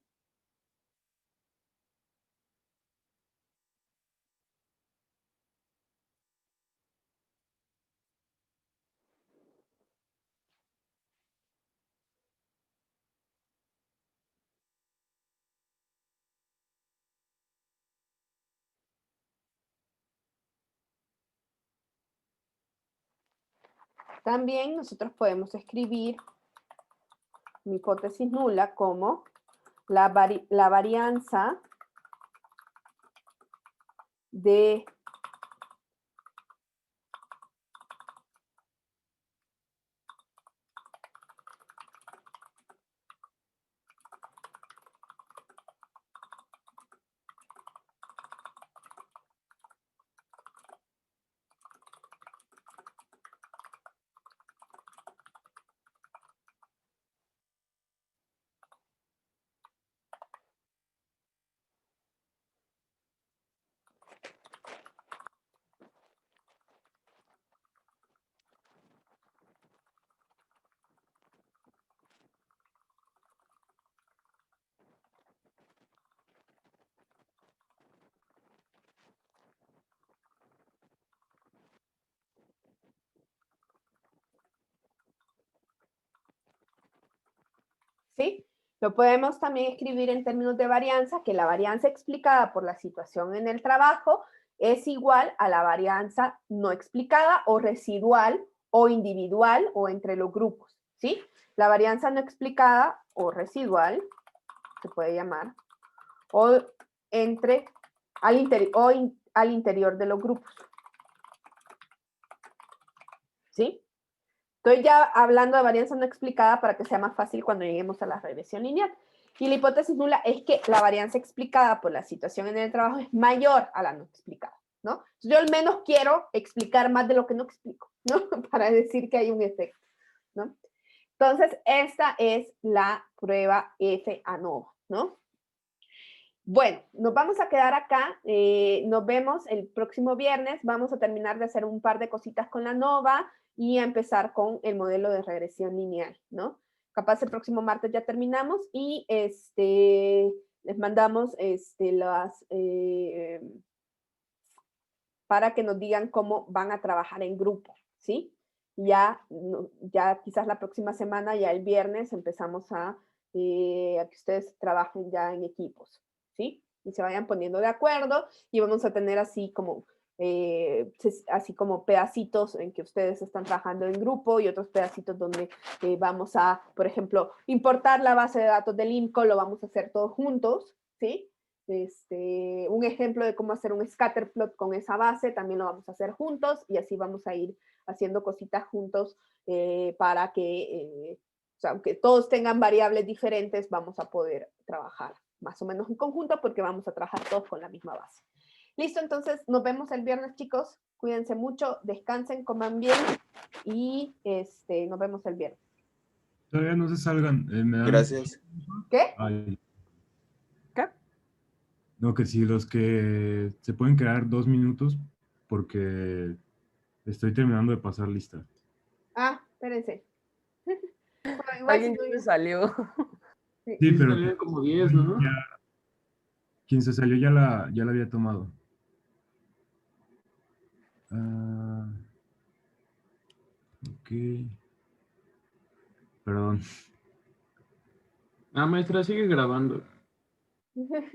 También nosotros podemos escribir mi hipótesis nula como la varianza de ¿sí? Lo podemos también escribir en términos de varianza, que la varianza explicada por la situación en el trabajo es igual a la varianza no explicada o residual o individual o entre los grupos, ¿sí? La varianza no explicada o residual, se puede llamar, o entre al interior de los grupos. ¿Sí? Estoy ya hablando de varianza no explicada para que sea más fácil cuando lleguemos a la regresión lineal. Y la hipótesis nula es que la varianza explicada por la situación en el trabajo es mayor a la no explicada, ¿no? Yo al menos quiero explicar más de lo que no explico, ¿no? Para decir que hay un efecto, ¿no? Entonces, esta es la prueba F ANOVA, ¿no? Bueno, nos vamos a quedar acá. Nos vemos el próximo viernes. Vamos a terminar de hacer un par de cositas con la ANOVA y a empezar con el modelo de regresión lineal, ¿no? Capaz el próximo martes ya terminamos y les mandamos para que nos digan cómo van a trabajar en grupo, ¿sí? Ya quizás la próxima semana, ya el viernes, empezamos a que ustedes trabajen ya en equipos, ¿sí? Y se vayan poniendo de acuerdo y vamos a tener así como pedacitos en que ustedes están trabajando en grupo y otros pedacitos donde vamos a, por ejemplo, importar la base de datos del IMCO, lo vamos a hacer todos juntos, ¿sí? Un ejemplo de cómo hacer un scatterplot con esa base, también lo vamos a hacer juntos y así vamos a ir haciendo cositas juntos para que, o sea, aunque todos tengan variables diferentes, vamos a poder trabajar más o menos en conjunto porque vamos a trabajar todos con la misma base. Listo, entonces nos vemos el viernes, chicos. Cuídense mucho, descansen, coman bien y nos vemos el viernes. Todavía no se salgan. Gracias. ¿Qué? Ay, ¿Qué? no, que si los que se pueden quedar 2 minutos porque estoy terminando de pasar lista. Ah, espérense. Bueno, igual Alguien si ya no- se salió. Sí, Sí, pero salían como 10, ¿no? quien se salió ya la había tomado. Ah, ok. Perdón. Ah, maestra, sigue grabando. Bueno.